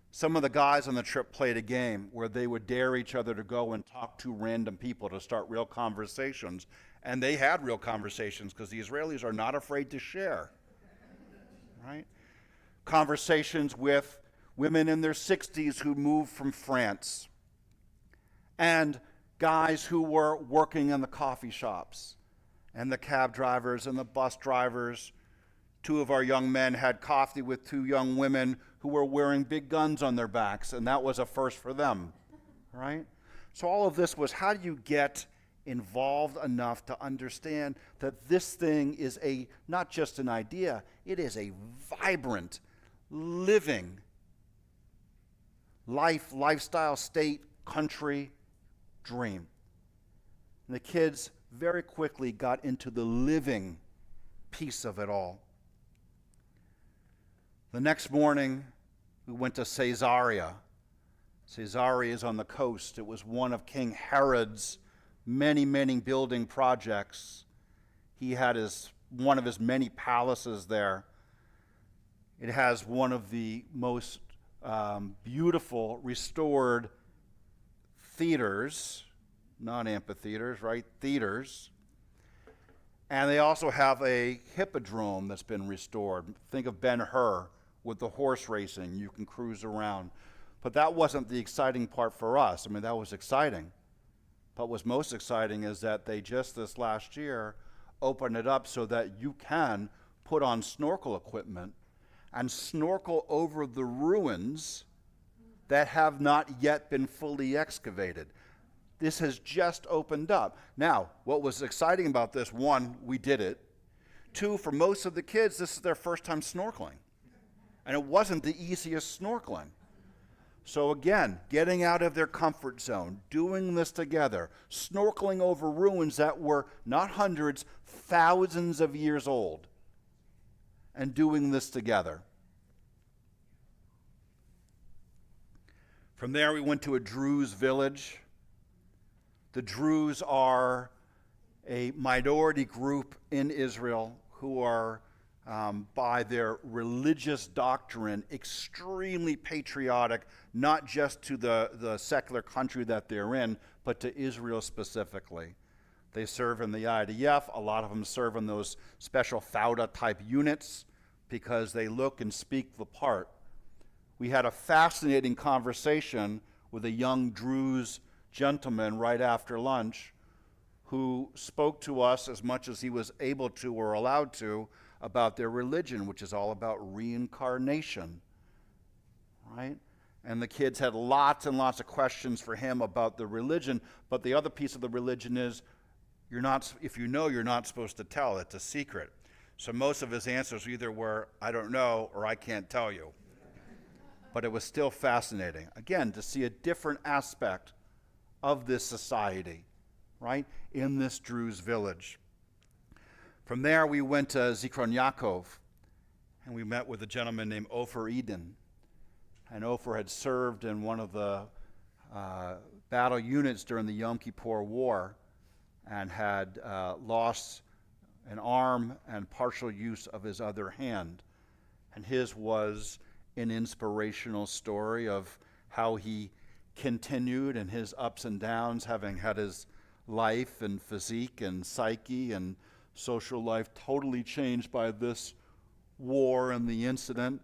Some of the guys on the trip played a game where they would dare each other to go and talk to random people to start real conversations. And they had real conversations because the Israelis are not afraid to share, right? Conversations with women in their 60s who moved from France, and guys who were working in the coffee shops, and the cab drivers and the bus drivers. Two of our young men had coffee with two young women who were wearing big guns on their backs, and that was a first for them, right? So all of this was, how do you get involved enough to understand that this thing is not just an idea, it is a vibrant, living lifestyle, state, country, dream. And the kids very quickly got into the living piece of it all. The next morning, we went to Caesarea. Caesarea is on the coast. It was one of King Herod's many, many building projects. He had one of his many palaces there. It has one of the most beautiful restored theaters, not amphitheaters, right? Theaters. And they also have a hippodrome that's been restored. Think of Ben-Hur with the horse racing. You can cruise around. But that wasn't the exciting part for us. I mean, that was exciting. But what's most exciting is that they just this last year opened it up so that you can put on snorkel equipment and snorkel over the ruins that have not yet been fully excavated. This has just opened up. Now, what was exciting about this, one, we did it. Two, for most of the kids, this is their first time snorkeling. And it wasn't the easiest snorkeling. So again, getting out of their comfort zone, doing this together, snorkeling over ruins that were not hundreds, thousands of years old, and doing this together. From there, we went to a Druze village. The Druze are a minority group in Israel who are, by their religious doctrine, extremely patriotic, not just to the secular country that they're in, but to Israel specifically. They serve in the IDF. A lot of them serve in those special Fauda-type units because they look and speak the part. We had a fascinating conversation with a young Druze gentleman right after lunch who spoke to us as much as he was able to or allowed to about their religion, which is all about reincarnation, right? And the kids had lots and lots of questions for him about the religion, but the other piece of the religion is if you know, you're not supposed to tell. It's a secret. So most of his answers either were, I don't know, or I can't tell you. But it was still fascinating, again, to see a different aspect of this society, right, in this Druze village. From there, we went to Zichron Yaakov, and we met with a gentleman named Ofer Eden. And Ofer had served in one of the battle units during the Yom Kippur War and had lost an arm and partial use of his other hand. And his was an inspirational story of how he continued in his ups and downs, having had his life and physique and psyche and social life totally changed by this war and the incident,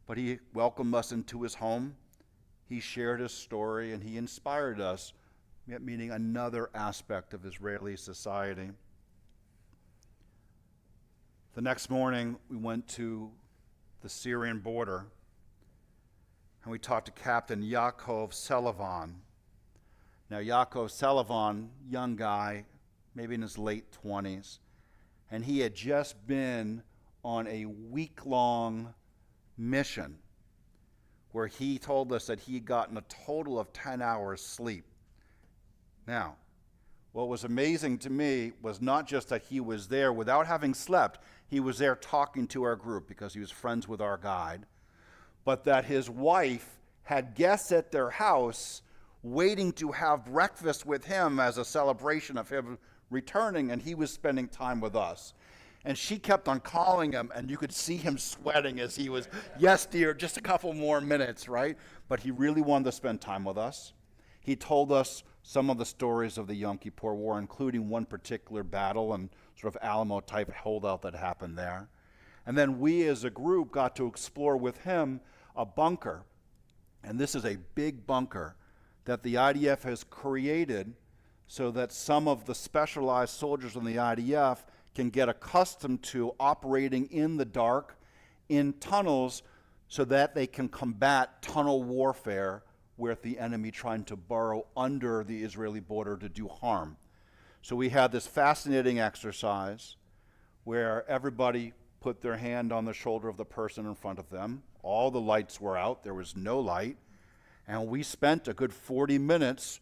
but he welcomed us into his home. He shared his story, and he inspired us, meaning another aspect of Israeli society. The next morning, we went to the Syrian border, and we talked to Captain Yaakov Selavan. Now, Yaakov Selavan, young guy, maybe in his late 20s, and he had just been on a week-long mission where he told us that he had gotten a total of 10 hours sleep. Now, what was amazing to me was not just that he was there without having slept, he was there talking to our group because he was friends with our guide, but that his wife had guests at their house waiting to have breakfast with him as a celebration of him returning, and he was spending time with us. And she kept on calling him, and you could see him sweating as he was, yes, dear, just a couple more minutes, right? But he really wanted to spend time with us. He told us some of the stories of the Yom Kippur War, including one particular battle and sort of Alamo-type holdout that happened there. And then we as a group got to explore with him a bunker. And this is a big bunker that the IDF has created so that some of the specialized soldiers in the IDF can get accustomed to operating in the dark, in tunnels, so that they can combat tunnel warfare with the enemy trying to burrow under the Israeli border to do harm. So we had this fascinating exercise where everybody put their hand on the shoulder of the person in front of them. All the lights were out. There was no light. And we spent a good 40 minutes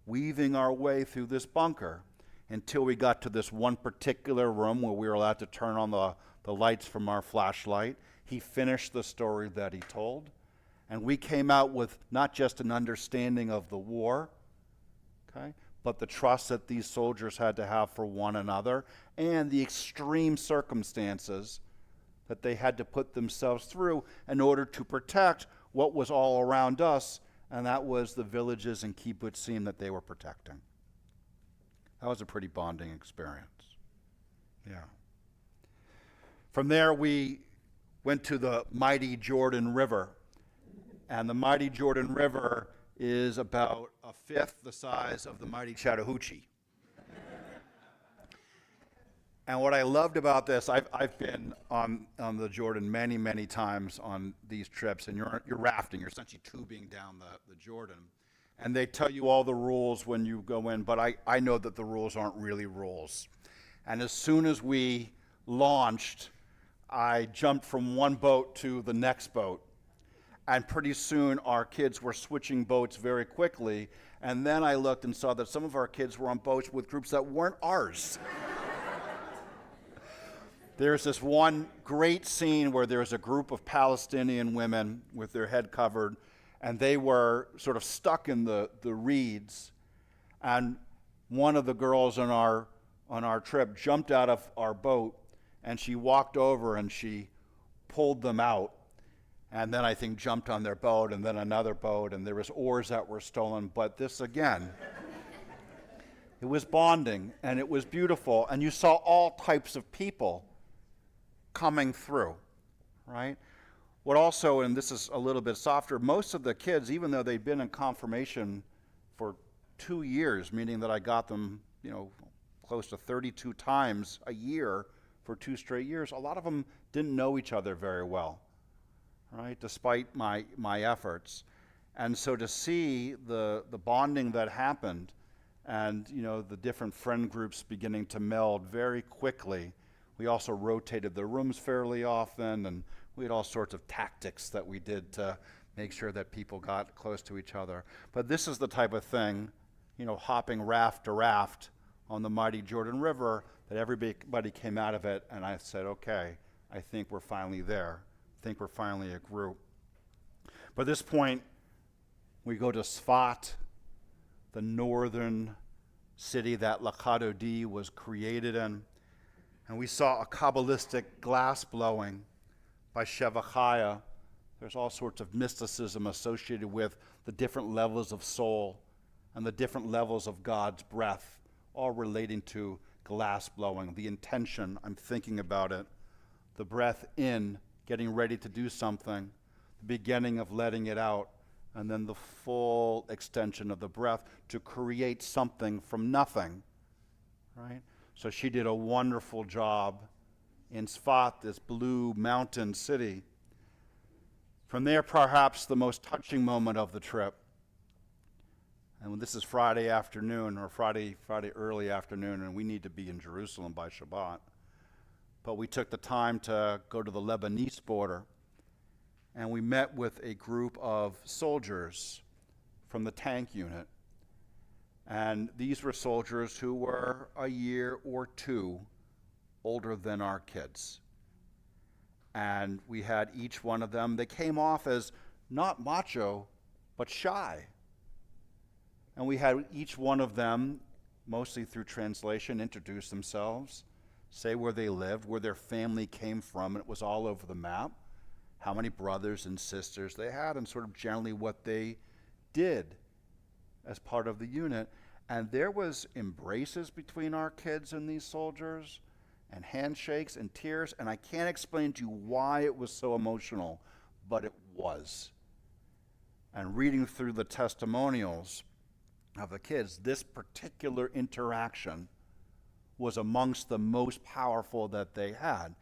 weaving our way through this bunker until we got to this one particular room where we were allowed to turn on the lights from our flashlight. He finished the story that he told. And we came out with not just an understanding of the war, okay, but the trust that these soldiers had to have for one another and the extreme circumstances that they had to put themselves through in order to protect what was all around us, and that was the villages and kibbutzim that they were protecting. That was a pretty bonding experience. Yeah. From there, we went to the mighty Jordan River. And the mighty Jordan River is about a fifth the size of the mighty Chattahoochee. And what I loved about this, I've been on the Jordan many, many times on these trips, and you're rafting, you're essentially tubing down the Jordan. And they tell you all the rules when you go in, but I know that the rules aren't really rules. And as soon as we launched, I jumped from one boat to the next boat. And pretty soon our kids were switching boats very quickly. And then I looked and saw that some of our kids were on boats with groups that weren't ours. There's this one great scene where there's a group of Palestinian women with their head covered, and they were sort of stuck in the reeds. And one of the girls on our trip jumped out of our boat, and she walked over and she pulled them out. And then I think jumped on their boat, and then another boat, and there was oars that were stolen. But this again, it was bonding, and it was beautiful, and you saw all types of people coming through, right? What also, and this is a little bit softer, most of the kids, even though they'd been in confirmation for 2 years, meaning that I got them, close to 32 times a year for 2 straight years, a lot of them didn't know each other very well. Right, despite my efforts. And so to see the bonding that happened and the different friend groups beginning to meld very quickly. We also rotated the rooms fairly often, and we had all sorts of tactics that we did to make sure that people got close to each other. But this is the type of thing, hopping raft to raft on the mighty Jordan River, that everybody came out of it, and I said, okay, I think we're finally there. I think we're finally a group. But at this point, we go to Sfat, the northern city that Lachadodi was created in, and we saw a Kabbalistic glass blowing by Shevachaya. There's all sorts of mysticism associated with the different levels of soul and the different levels of God's breath, all relating to glass blowing, the intention, I'm thinking about it, the breath in, getting ready to do something, the beginning of letting it out, and then the full extension of the breath to create something from nothing, right? So she did a wonderful job in Sfat, this blue mountain city. From there, perhaps the most touching moment of the trip, and this is Friday afternoon, or Friday early afternoon, and we need to be in Jerusalem by Shabbat. But we took the time to go to the Lebanese border, and we met with a group of soldiers from the tank unit. And these were soldiers who were a year or two older than our kids. And we had each one of them, they came off as not macho, but shy. And we had each one of them, mostly through translation, introduce themselves, say where they lived, where their family came from, and it was all over the map, how many brothers and sisters they had, and sort of generally what they did as part of the unit. And there was embraces between our kids and these soldiers, and handshakes and tears, and I can't explain to you why it was so emotional, but it was. And reading through the testimonials of the kids, this particular interaction was amongst the most powerful that they had.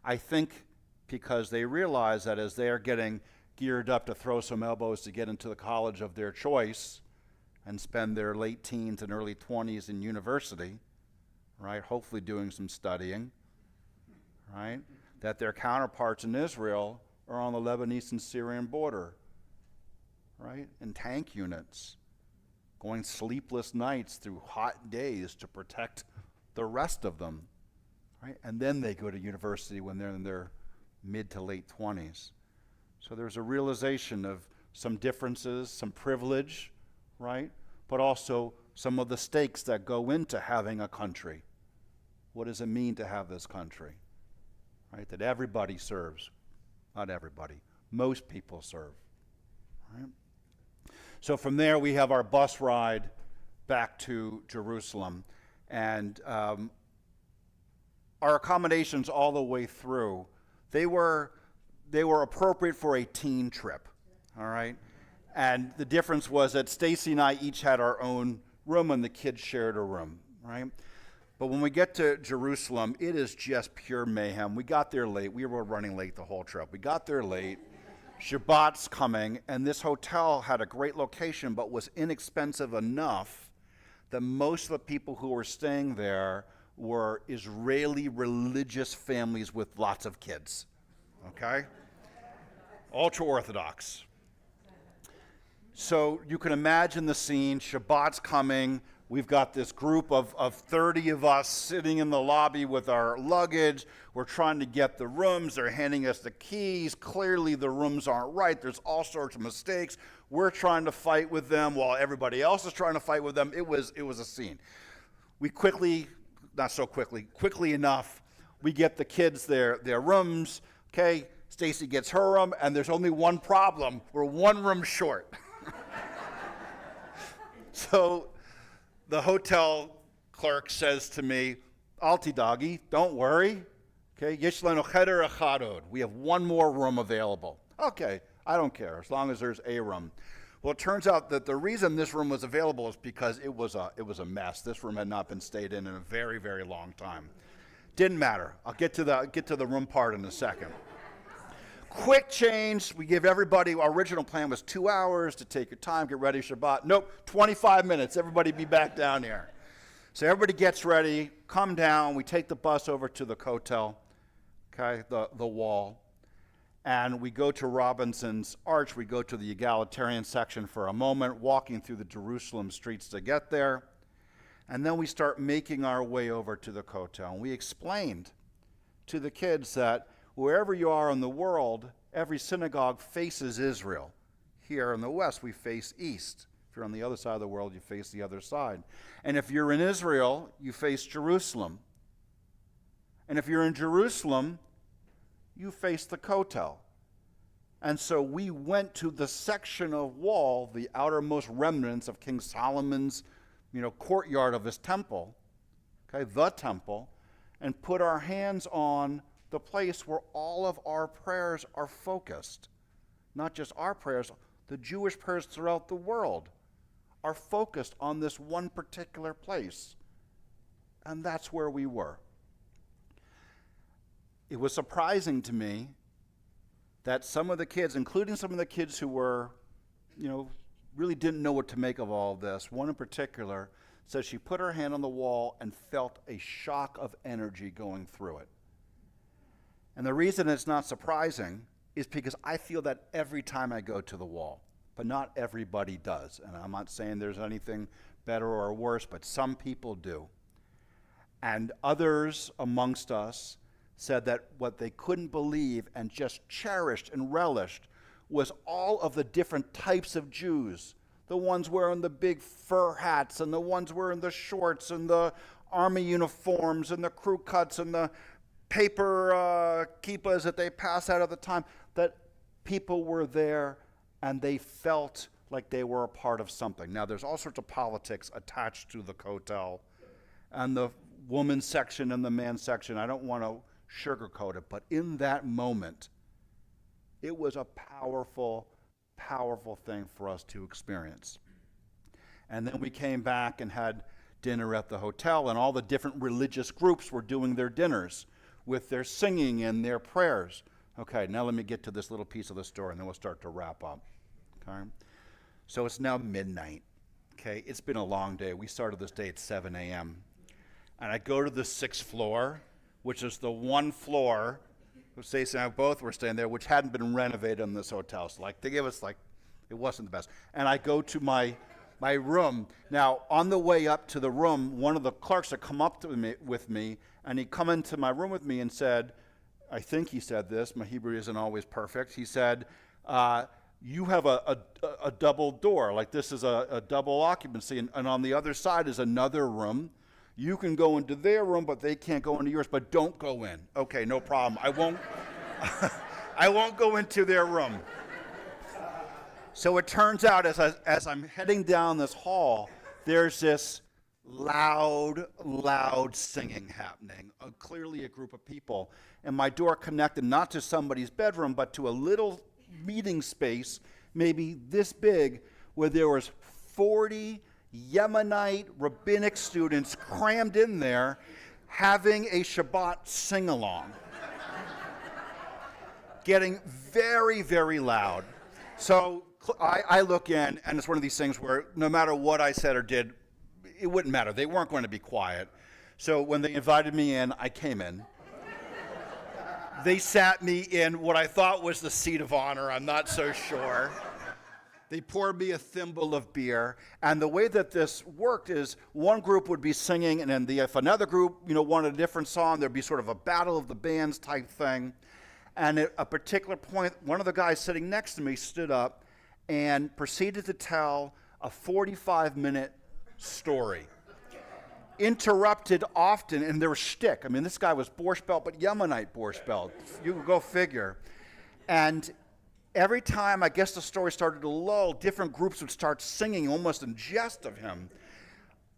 I think because they realize that as they are getting geared up to throw some elbows to get into the college of their choice and spend their late teens and early 20s in university, right, hopefully doing some studying, right, that their counterparts in Israel are on the Lebanese and Syrian border, right, in tank units, going sleepless nights through hot days to protect the rest of them, right? And then they go to university when they're in their mid to late 20s. So there's a realization of some differences, some privilege, right? But also some of the stakes that go into having a country. What does it mean to have this country, right? That everybody serves. Not everybody. Most people serve, right? So from there, we have our bus ride back to Jerusalem. And our accommodations all the way through, they were appropriate for a teen trip, all right? And the difference was that Stacy and I each had our own room and the kids shared a room, right? But when we get to Jerusalem, it is just pure mayhem. We got there late. We were running late the whole trip. We got there late. Shabbat's coming, and this hotel had a great location, but was inexpensive enough that most of the people who were staying there were Israeli religious families with lots of kids, okay? Ultra-Orthodox. So you can imagine the scene. Shabbat's coming. We've got this group of 30 of us sitting in the lobby with our luggage. We're trying to get the rooms. They're handing us the keys. Clearly the rooms aren't right. There's all sorts of mistakes. We're trying to fight with them while everybody else is trying to fight with them. It was a scene. We quickly enough, we get the kids their rooms. Okay, Stacy gets her room, and there's only one problem. We're one room short. So the hotel clerk says to me, "Alti dagi, don't worry. Okay, yesh lanu cheder echad od. We have one more room available." Okay, I don't care as long as there's a room. Well, it turns out that the reason this room was available is because it was a mess. This room had not been stayed in a very, very long time. Didn't matter. I'll get to the room part in a second. Quick change. We give everybody, our original plan was 2 hours to take your time, get ready, Shabbat. Nope, 25 minutes. Everybody be back down here. So everybody gets ready, come down. We take the bus over to the Kotel, okay, the wall. And we go to Robinson's Arch. We go to the egalitarian section for a moment, walking through the Jerusalem streets to get there. And then we start making our way over to the Kotel. And we explained to the kids that wherever you are in the world, every synagogue faces Israel. Here in the West, we face east. If you're on the other side of the world, you face the other side. And if you're in Israel, you face Jerusalem. And if you're in Jerusalem, you face the Kotel. And so we went to the section of wall, the outermost remnants of King Solomon's, courtyard of his temple, okay, the temple, and put our hands on the place where all of our prayers are focused. Not just our prayers, the Jewish prayers throughout the world are focused on this one particular place. And that's where we were. It was surprising to me that some of the kids, including some of the kids who were, really didn't know what to make of all of this, one in particular says she put her hand on the wall and felt a shock of energy going through it. And the reason it's not surprising is because I feel that every time I go to the wall, but not everybody does. And I'm not saying there's anything better or worse, but some people do. And others amongst us said that what they couldn't believe and just cherished and relished was all of the different types of Jews. The ones wearing the big fur hats, and the ones wearing the shorts, and the army uniforms, and the crew cuts, and the paper kippas that they pass out at the time. That people were there and they felt like they were a part of something. Now, there's all sorts of politics attached to the kotel and the women's section and the man's section. I don't want to sugarcoat it, but in that moment, it was a powerful, powerful thing for us to experience. And then we came back and had dinner at the hotel, and all the different religious groups were doing their dinners with their singing and their prayers. Okay, now let me get to this little piece of the story, and then we'll start to wrap up. Okay, so it's now midnight. Okay, it's been a long day. We started this day at 7 a.m. And I go to the 6th floor, which is the one floor, Stacey and I both were staying there, which hadn't been renovated in this hotel. So they gave us it wasn't the best. And I go to my room. Now, on the way up to the room, one of the clerks had come up to me with me, and he'd come into my room with me and said, I think he said this, my Hebrew isn't always perfect. He said, you have a double door, like this is a double occupancy, and on the other side is another room. You can go into their room, but they can't go into yours, but don't go in. Okay, no problem. I won't I won't go into their room. So it turns out as I'm heading down this hall, there's this loud singing happening, clearly a group of people. And my door connected not to somebody's bedroom, but to a little meeting space, maybe this big, where there was 40 Yemenite rabbinic students crammed in there having a Shabbat sing-along. Getting very, very loud. So I look in, and it's one of these things where no matter what I said or did, it wouldn't matter. They weren't going to be quiet. So when they invited me in, I came in. They sat me in what I thought was the seat of honor. I'm not so sure. They poured me a thimble of beer. And the way that this worked is one group would be singing, and then if another group, wanted a different song, there'd be sort of a battle of the bands type thing. And at a particular point, one of the guys sitting next to me stood up and proceeded to tell a 45-minute story. Interrupted often, and there was shtick. I mean, this guy was Borscht Belt, but Yemenite Borscht Belt. You go figure. And every time, I guess the story started to lull, different groups would start singing almost in jest of him.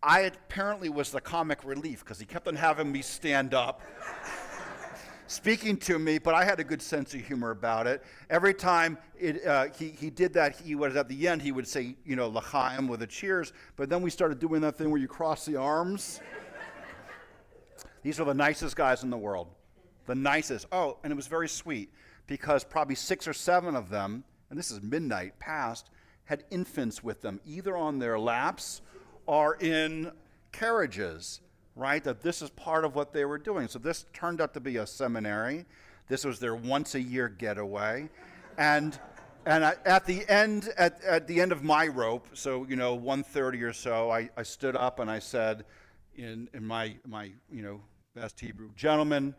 I apparently was the comic relief because he kept on having me stand up, speaking to me, but I had a good sense of humor about it. Every time he did that, he was at the end, he would say, l'chaim with the cheers, but then we started doing that thing where you cross the arms. These are the nicest guys in the world. The nicest. Oh, and it was very sweet because probably 6 or 7 of them, and this is midnight past, had infants with them, either on their laps or in carriages. Right, that this is part of what they were doing. So this turned out to be a seminary. This was their once-a-year getaway, and at the end of my rope, so 1:30 or so, I stood up and I said, in my best Hebrew, gentlemen,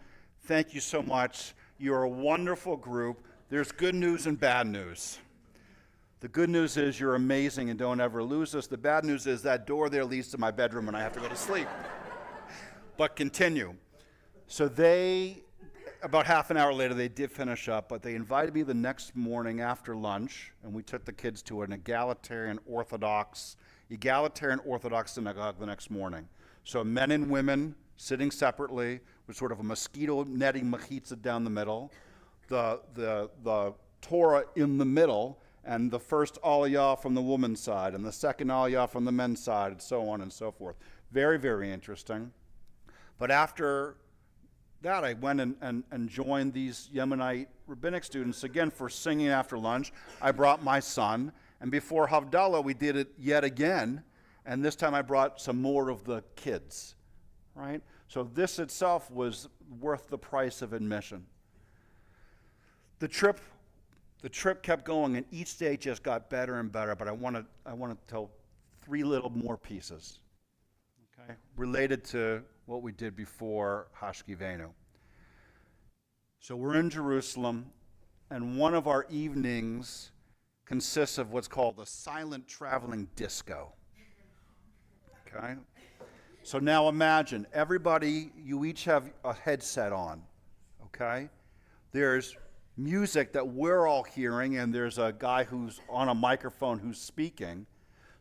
thank you so much. You're a wonderful group. There's good news and bad news. The good news is you're amazing and don't ever lose us. The bad news is that door there leads to my bedroom and I have to go to sleep. But continue. So about half an hour later, they did finish up, but they invited me the next morning after lunch, and we took the kids to an egalitarian Orthodox synagogue the next morning. So men and women sitting separately with sort of a mosquito netting mechitza down the middle, the Torah in the middle, and the first aliyah from the woman's side, and the second aliyah from the men's side, and so on and so forth. Very, very interesting. But after that, I went and joined these Yemenite rabbinic students, again, for singing after lunch. I brought my son, and before Havdalah, we did it yet again, and this time I brought some more of the kids, right? So this itself was worth the price of admission. The trip kept going, and each day just got better and better, but I want to tell three little more pieces, okay, related to what we did before Hashkivenu. So we're in Jerusalem, and one of our evenings consists of what's called the silent traveling disco. Okay? So now imagine, everybody, you each have a headset on, okay? There's music that we're all hearing, and there's a guy who's on a microphone who's speaking,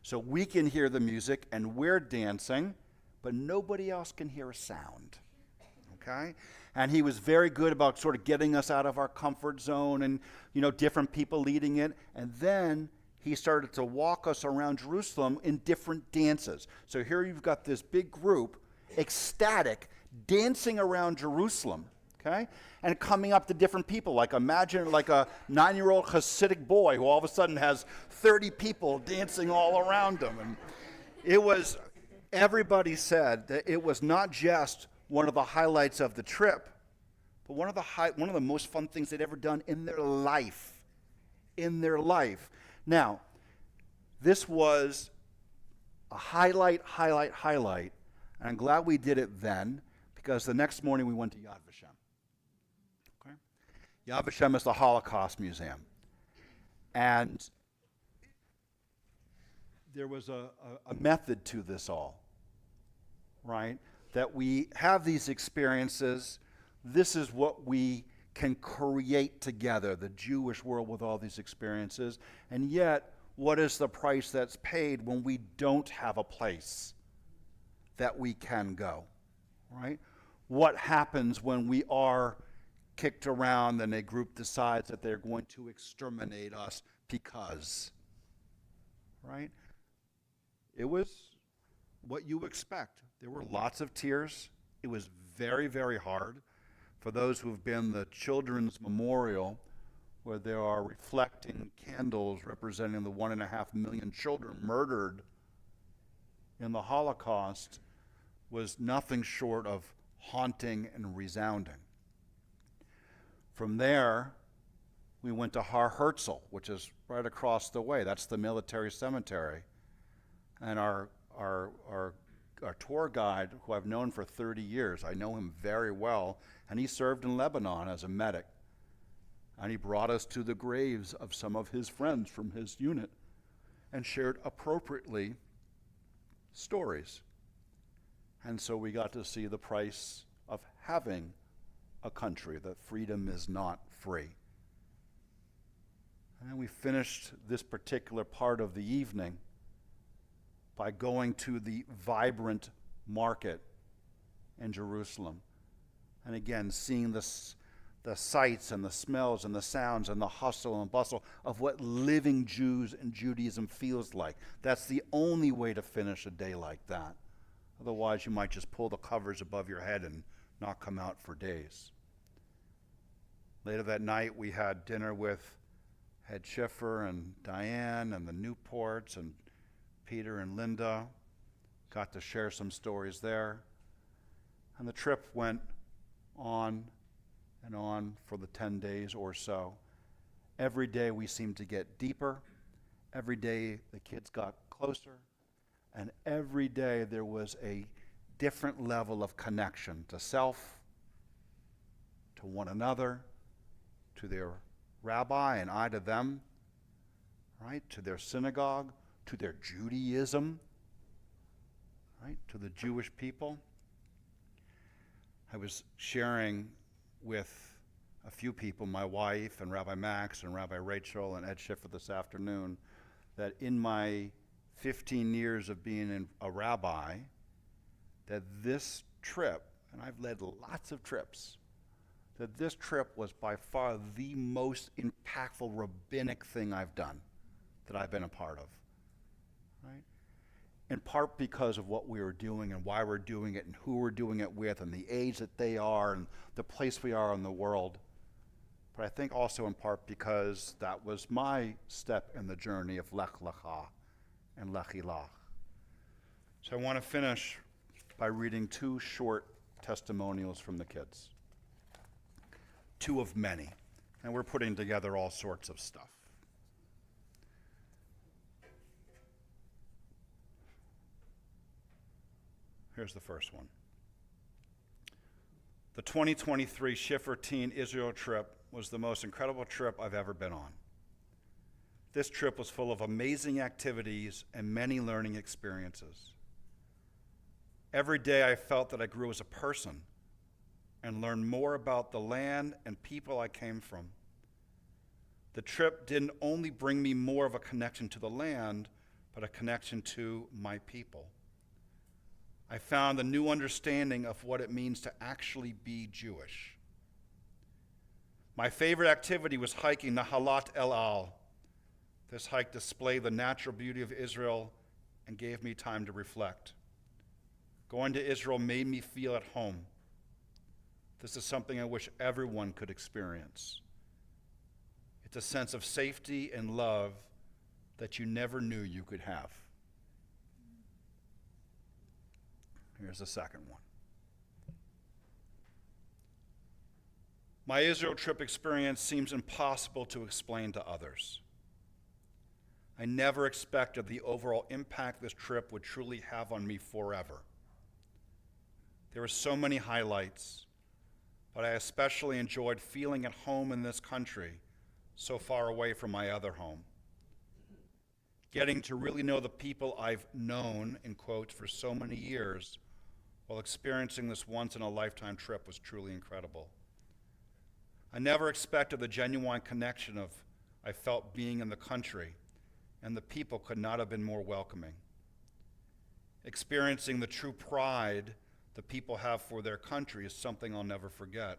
so we can hear the music, and we're dancing, but nobody else can hear a sound, okay? And he was very good about sort of getting us out of our comfort zone and, different people leading it. And then he started to walk us around Jerusalem in different dances. So here you've got this big group, ecstatic, dancing around Jerusalem, okay? And coming up to different people. Like imagine like a 9-year-old Hasidic boy who all of a sudden has 30 people dancing all around him. And it was... Everybody said that it was not just one of the highlights of the trip, but one of the most fun things they'd ever done in their life. In their life. Now, this was a highlight, and I'm glad we did it then, because the next morning we went to Yad Vashem. Okay? Yad Vashem is the Holocaust Museum. And there was a method to this all. Right? That we have these experiences. This is what we can create together, the Jewish world with all these experiences. And yet, what is the price that's paid when we don't have a place that we can go? Right? What happens when we are kicked around and a group decides that they're going to exterminate us because? Right? It was what you expect. There were lots of tears. It was very, very hard. For those who have been the Children's Memorial, where there are reflecting candles representing the 1.5 million children murdered in the Holocaust, was nothing short of haunting and resounding. From there, we went to Har Herzl, which is right across the way. That's the military cemetery. And our tour guide, who I've known for 30 years, I know him very well, and he served in Lebanon as a medic. And he brought us to the graves of some of his friends from his unit and shared appropriately stories. And so we got to see the price of having a country, that freedom is not free. And then we finished this particular part of the evening by going to the vibrant market in Jerusalem. And again, seeing the sights and the smells and the sounds and the hustle and bustle of what living Jews and Judaism feels like. That's the only way to finish a day like that. Otherwise, you might just pull the covers above your head and not come out for days. Later that night, we had dinner with Head Schiffer and Diane and the Newports and Peter and Linda. Got to share some stories there. And the trip went on and on for the 10 days or so. Every day we seemed to get deeper. Every day the kids got closer. And every day there was a different level of connection to self, to one another, to their rabbi and I to them, right? To their synagogue, to their Judaism, right? To the Jewish people. I was sharing with a few people, my wife and Rabbi Max and Rabbi Rachel and Ed Schiffer this afternoon, that in my 15 years of being a rabbi, that this trip, and I've led lots of trips, that this trip was by far the most impactful rabbinic thing I've done, that I've been a part of, right? In part because of what we were doing and why we're doing it and who we're doing it with and the age that they are and the place we are in the world. But I think also in part because that was my step in the journey of Lech Lecha and Lechi Lach. So I want to finish by reading two short testimonials from the kids. Two of many. And we're putting together all sorts of stuff. Here's the first one. The 2023 Schiffer Teen Israel trip was the most incredible trip I've ever been on. This trip was full of amazing activities and many learning experiences. Every day I felt that I grew as a person and learned more about the land and people I came from. The trip didn't only bring me more of a connection to the land, but a connection to my people. I found a new understanding of what it means to actually be Jewish. My favorite activity was hiking Nahalat El Al. This hike displayed the natural beauty of Israel and gave me time to reflect. Going to Israel made me feel at home. This is something I wish everyone could experience. It's a sense of safety and love that you never knew you could have. Here's the second one. My Israel trip experience seems impossible to explain to others. I never expected the overall impact this trip would truly have on me forever. There were so many highlights, but I especially enjoyed feeling at home in this country, so far away from my other home. Getting to really know the people I've known, in quotes, for so many years, while experiencing this once-in-a-lifetime trip was truly incredible. I never expected the genuine connection I felt being in the country, and the people could not have been more welcoming. Experiencing the true pride the people have for their country is something I'll never forget.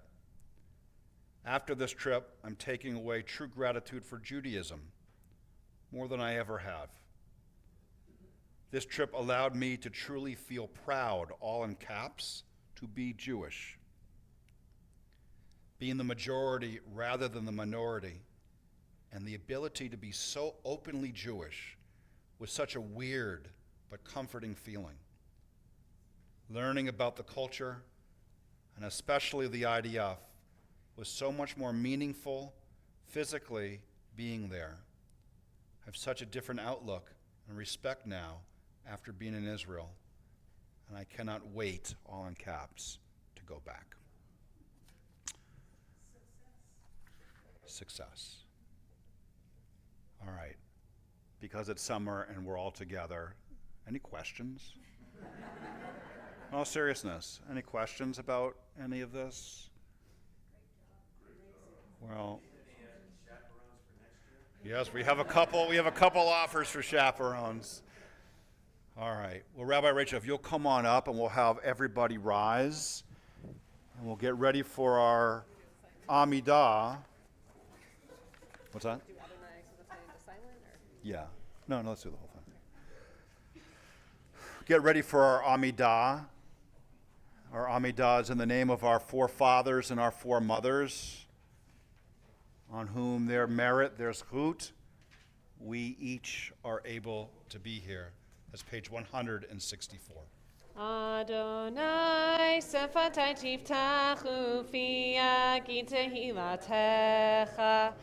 After this trip, I'm taking away true gratitude for Judaism, more than I ever have. This trip allowed me to truly feel proud, all in caps, to be Jewish. Being the majority rather than the minority, and the ability to be so openly Jewish was such a weird but comforting feeling. Learning about the culture, and especially the IDF, was so much more meaningful physically being there. I have such a different outlook and respect now after being in Israel, and I cannot wait, all in caps, to go back. Success. All right. Because it's summer and we're all together, any questions? In all seriousness, any questions about any of this? Well, yes, we have a couple offers for chaperones. All right. Well, Rabbi Rachel, if you'll come on up and we'll have everybody rise, and we'll get ready for our Amidah. What's that? Do Adonai so that's going to silent? Or? Yeah. No, let's do the whole thing. Get ready for our Amidah. Our Amidah is in the name of our forefathers and our foremothers, on whom their merit, their zchut, we each are able to be here. That's page 164. Adonai sefatai tiftachu fi ki tehilatecha.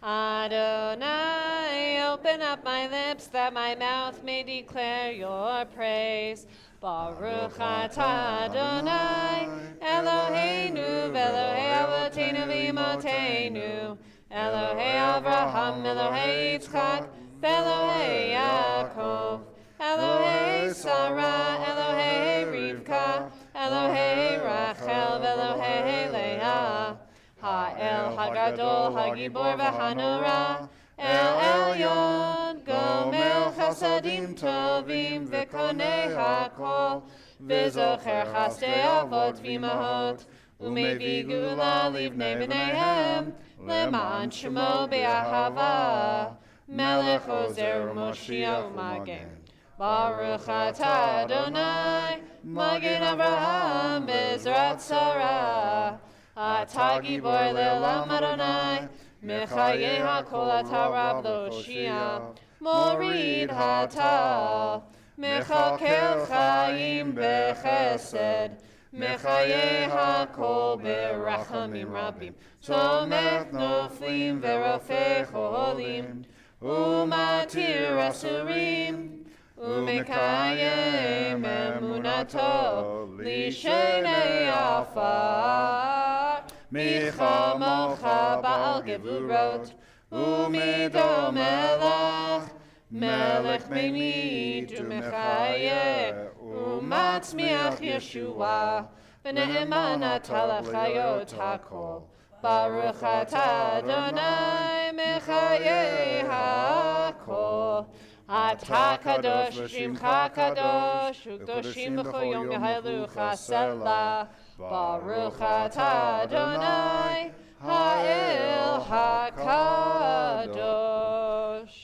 Adonai, open up my lips that my mouth may declare your praise. Baruch atah Adonai, Eloheinu v'Elohei Avotenu v'Imotenu, Elohei Avraham, Elohei Yitzchak, v'Elohei Yaakov, Elohei Sarah, Elohei Rivka, Elohei Rachel, v'Elohei Leah. Ha'el Hagadol, Hagibor v'Hanora, El Elyon, Gomel Chasadim Tovim, v'Konei HaKol, V'zocher chastei avot v'imahot, u'mevi gula livnei b'neihem, leman shemo be'ahava, melech ozer u'moshiach u'magen. Baruch atah Adonai, Magen Avraham Bezrat Sarah. Atah gibor le'olam Adonai, Mechaye hakol atah Rab Loshia, Morid hatal, Mechakel chaim bechesed, Mechaye hakol berachamim rabim, Tomech noflim verofei cholim, Umatir asurim, Umekayem emunato lishenei afar, Micha mocha ba'al gevurot, Umidom elach, Melech meimid umechaye, Umatzmiach Yeshua, V'ne'eman ata l'chayot hakol, Baruch atah Adonai mechaye hakol. Atah kadosh shimcha kadosh, u'kadoshim b'chol yom yahalucha selah. Baruch atah Adonai ha'el hakadosh.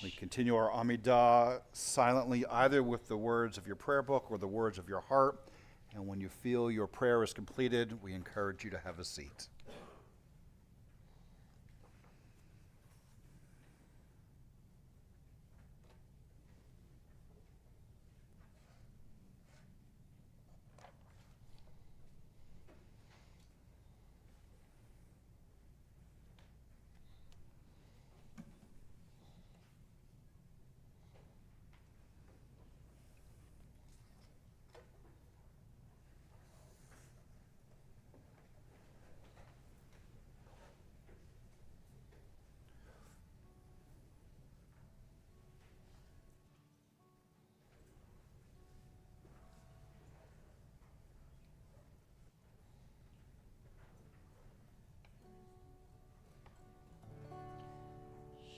We continue our Amidah silently, either with the words of your prayer book or the words of your heart. And when you feel your prayer is completed, we encourage you to have a seat.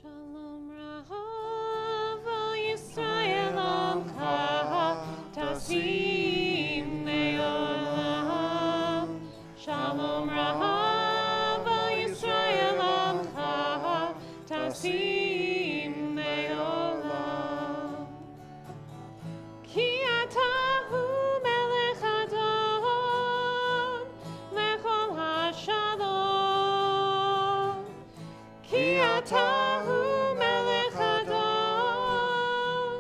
Shalom Rahav al Yisrael Amcha Tasim Ne'olam. Shalom Rahav al Yisrael Amcha Tasim Ne'olam. Ki atahu melech adon lechol hashalom. Ki atahu melech adon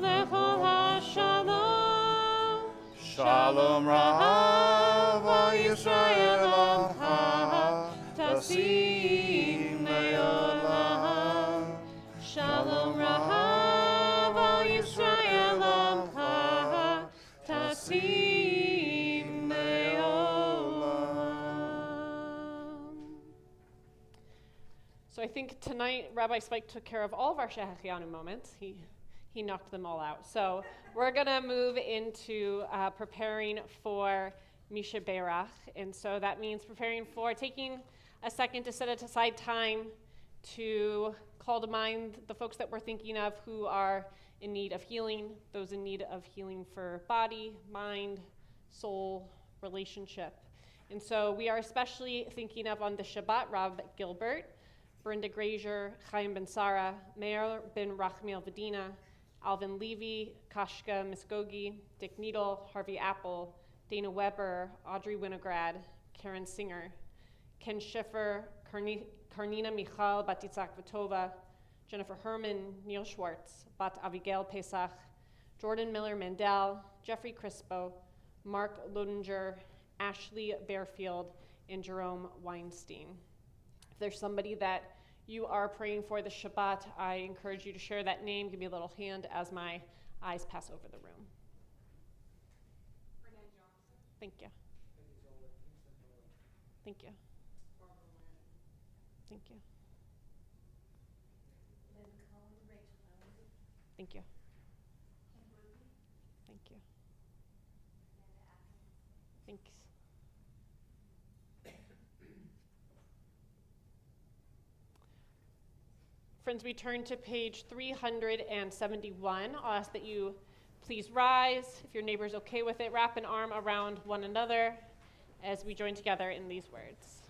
lechol hashalom. Shalom Rahav al Yisrael Amcha Tasim Ne'olam. Shalom Rahav al Yisrael Amcha Tasim Ne'olam. So I think tonight Rabbi Spike took care of all of our Shehechianu moments. He knocked them all out. So we're going to move into preparing for Misha Berach. And so that means preparing for taking a second to set aside time to call to mind the folks that we're thinking of who are in need of healing, those in need of healing for body, mind, soul, relationship. And so we are especially thinking of on the Shabbat, Rav Gilbert, Brenda Grazier, Chaim Ben Sarah, Meir Ben Rachmiel Vedina, Alvin Levy, Kashka Muskogee, Dick Needle, Harvey Apple, Dana Weber, Audrey Winograd, Karen Singer, Ken Schiffer, Karnina Michal, Bat Yitzhak Vitova, Jennifer Herman, Neil Schwartz, Bat Abigail Pesach, Jordan Miller Mandel, Jeffrey Crispo, Mark Lodinger, Ashley Bearfield, and Jerome Weinstein. If there's somebody that you are praying for this Shabbat, I encourage you to share that name. Give me a little hand as my eyes pass over the room. Thank you. Thank you. Thank you. Thank you. Thank you. Thanks. Friends, we turn to page 371. I'll ask that you Please rise. If your neighbor's okay with it, wrap an arm around one another as we join together in these words.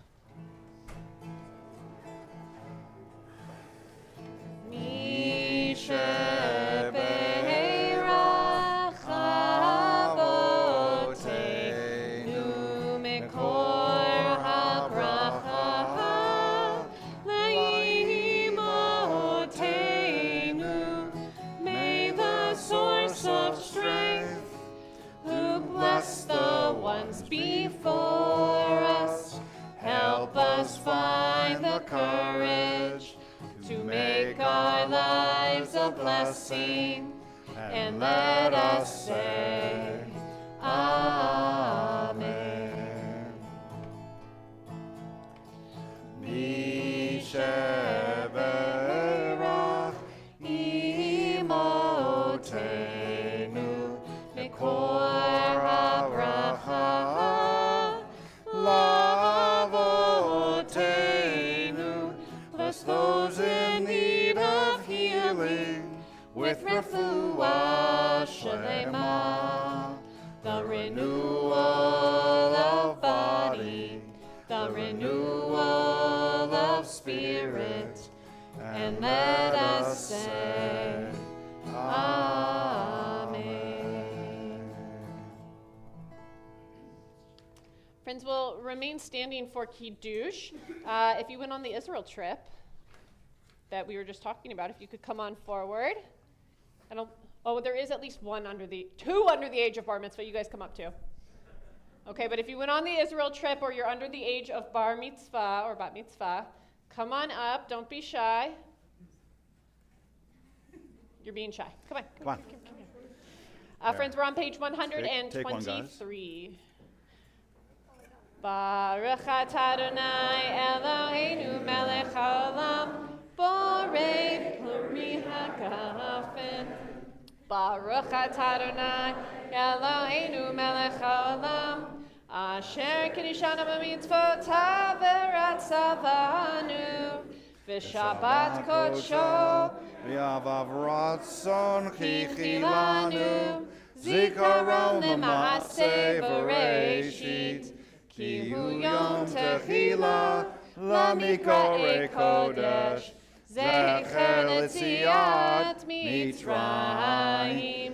Before us, help us find the courage to make our lives a blessing, and let us say, Amen. Mi sheberach imotenu mikor habracha Lavotenu. Bless those in need of healing with refuah shlema, the renewal of body, the renewal of spirit, and let us say, Amen. Friends, we'll remain standing for Kiddush. If you went on the Israel trip that we were just talking about, if you could come on forward. There is at least two under the age of bar mitzvah. You guys come up too. Okay, but if you went on the Israel trip or you're under the age of bar mitzvah or bat mitzvah, come on up. Don't be shy. You're being shy. Come on. Come on. Friends, we're on page 123. Baruch atah Adonai Eloheinu melech haolam borei puri hagafen. Baruch atah Adonai Eloheinu melech haolam asher kiddushanu b'mitzvotav v'ratzavanu v'shabbat kodsho v'avav ratzon chichilanu zikaron l'maaseh b'reishit Ki hu yom techila lamikore kodesh zecher l'tziat Mitzrayim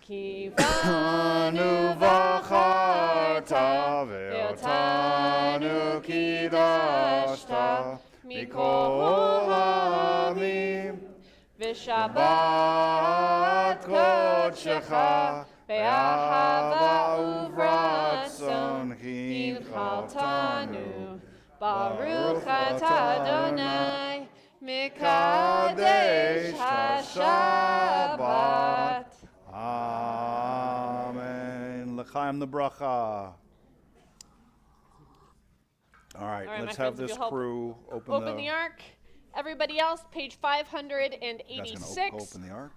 Ki vanu v'charta ve'otanu kidashta mikol ha'amim v'shabbat kodshecha ve'ahava uvratzon Chaltanu, Baruch atah Adonai, Mikadesh HaShabbat. Amen. L'chaim the bracha. All right, let's have this crew open the ark. Everybody else, page 586. Open the ark.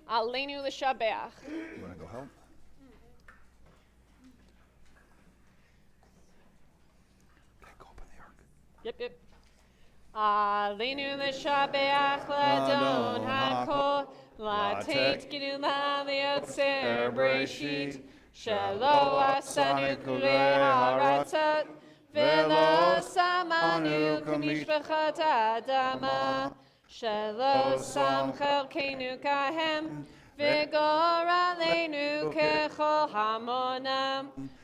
Aleinu l'shabeach. You want to go help? Yep. Aleinu l'shabeach l'adon hakol l'ateit gidula liotzer breshit shelo asanu kulei haratzot velo samanu kamishpachat adama shelo sam chelkeinu kahem v'gor aleinu kechol hamonam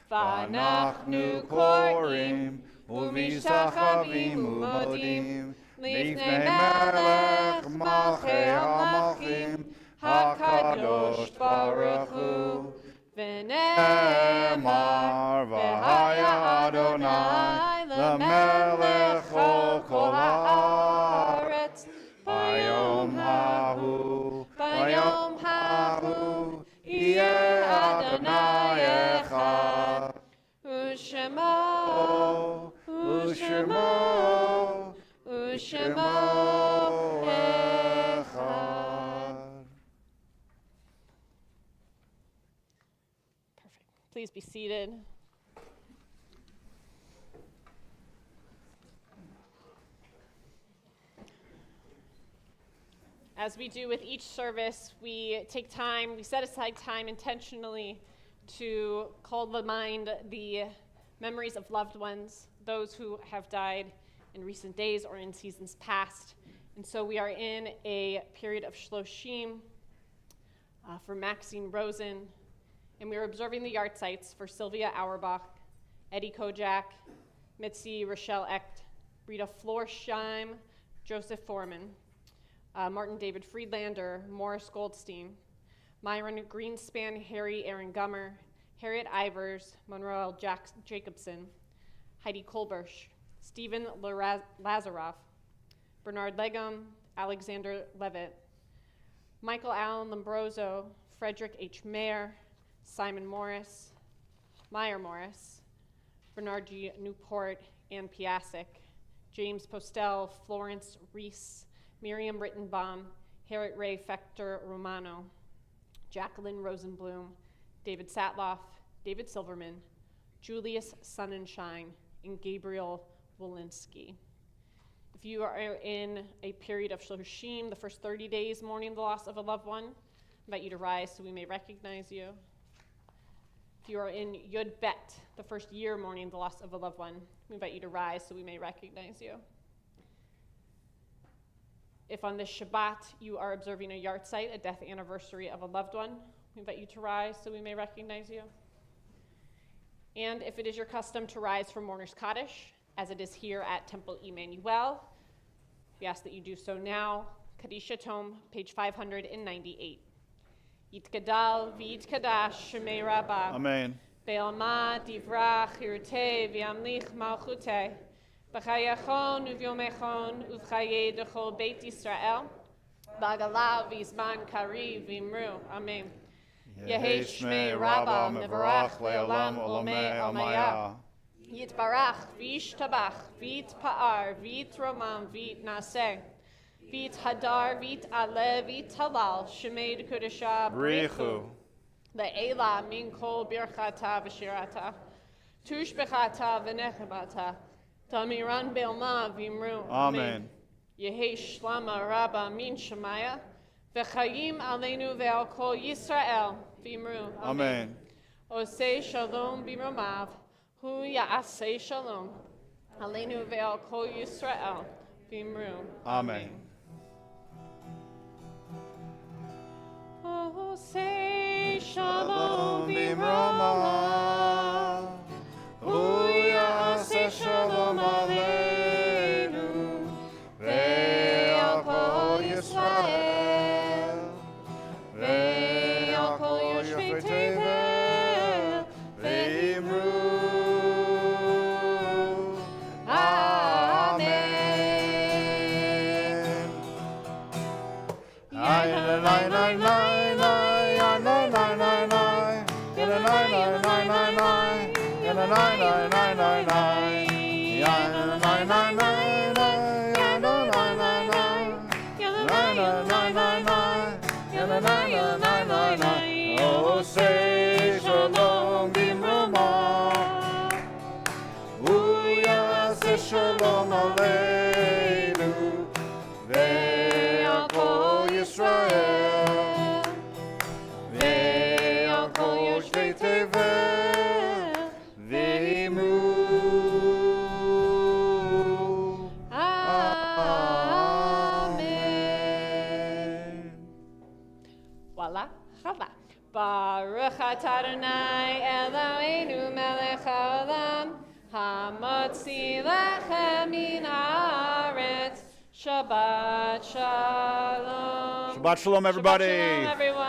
v'anachnu korim ומשתחווים ומודים לפני מלך מלכי המלכים הקדוש ברוך הוא ונאמר והיה אדוני למלך כל הארץ ביום ההוא יהיה אדוני אחד ושמו echad. Perfect. Please be seated. As we do with each service, we set aside time intentionally to call to mind the memories of loved ones, those who have died in recent days or in seasons past. And so we are in a period of Shloshim for Maxine Rosen, and we are observing the yard sites for Sylvia Auerbach, Eddie Kojak, Mitzi Rochelle Echt, Rita Florsheim, Joseph Foreman, Martin David Friedlander, Morris Goldstein, Myron Greenspan, Harry Aaron Gummer, Harriet Ivers, Monroe Jacobson, Heidi Kolbersch, Stephen Lazaroff, Bernard Legum, Alexander Levitt, Michael Allen Lombroso, Frederick H. Mayer, Simon Morris, Meyer Morris, Bernard G. Newport, Ann Piasek, James Postel, Florence Reese, Miriam Rittenbaum, Harriet Ray Fector Romano, Jacqueline Rosenblum, David Satloff, David Silverman, Julius Sonnenschein, and Gabriel Walensky. If you are in a period of Shloshim, the first 30 days mourning the loss of a loved one, I invite you to rise so we may recognize you. If you are in Yud Bet, the first year mourning the loss of a loved one, we invite you to rise so we may recognize you. If on this Shabbat you are observing a yard site, a death anniversary of a loved one, we invite you to rise so we may recognize you. And if it is your custom to rise for Mourner's Kaddish, as it is here at Temple Emanu-El, we ask that you do so now. Kadisha Tome, page 598. Yitgadal v'yitkadash shemei Rabbah. Amen. Be'alma divrach hirtei v'yamlich malchutei. B'chayachon uvyomechon uv'chayei dechol Beit Yisrael. B'agalav v'izman kari v'imru. Amen. Yehei shmei Rabbah mevarach le'olam olamei almaya. Yitbarach v'yishtabach v'yitpa'ar v'yitromam v'yitnaseh. V'it hadar, v'it ale, v'it halal, shemei d'kudesha b'richu. Le'ela min kol birchata v'shirata. Tush b'chata v'nechebata. Tamiran be'alma v'imru. Amen. Yehei shlama rabba min shemaya. V'chayim aleinu ve'al kol Yisrael v'imru. Amen. Osei shalom b'romav. Hu ya'asei shalom. Aleinu ve'al kol Yisrael v'imru. Amen. Oh, say shalom b'rama, Huya say shalom aleinu, ve'al kol Yisrael, ve'al kol yoshvei tevel, ve'imru. Amen. Oh, say shalom b'mroma, Uya say shalom aleinu, ve'al kol Yisrael, ve'al kol yoshvei tevel, ve'imru. Amen. Voila, chala. Baruch atah Adonai Eloheinu melech haolam, hamotzi lechem min haaretz. Shabbat shalom. Shabbat shalom, everybody. Shabbat shalom, everyone.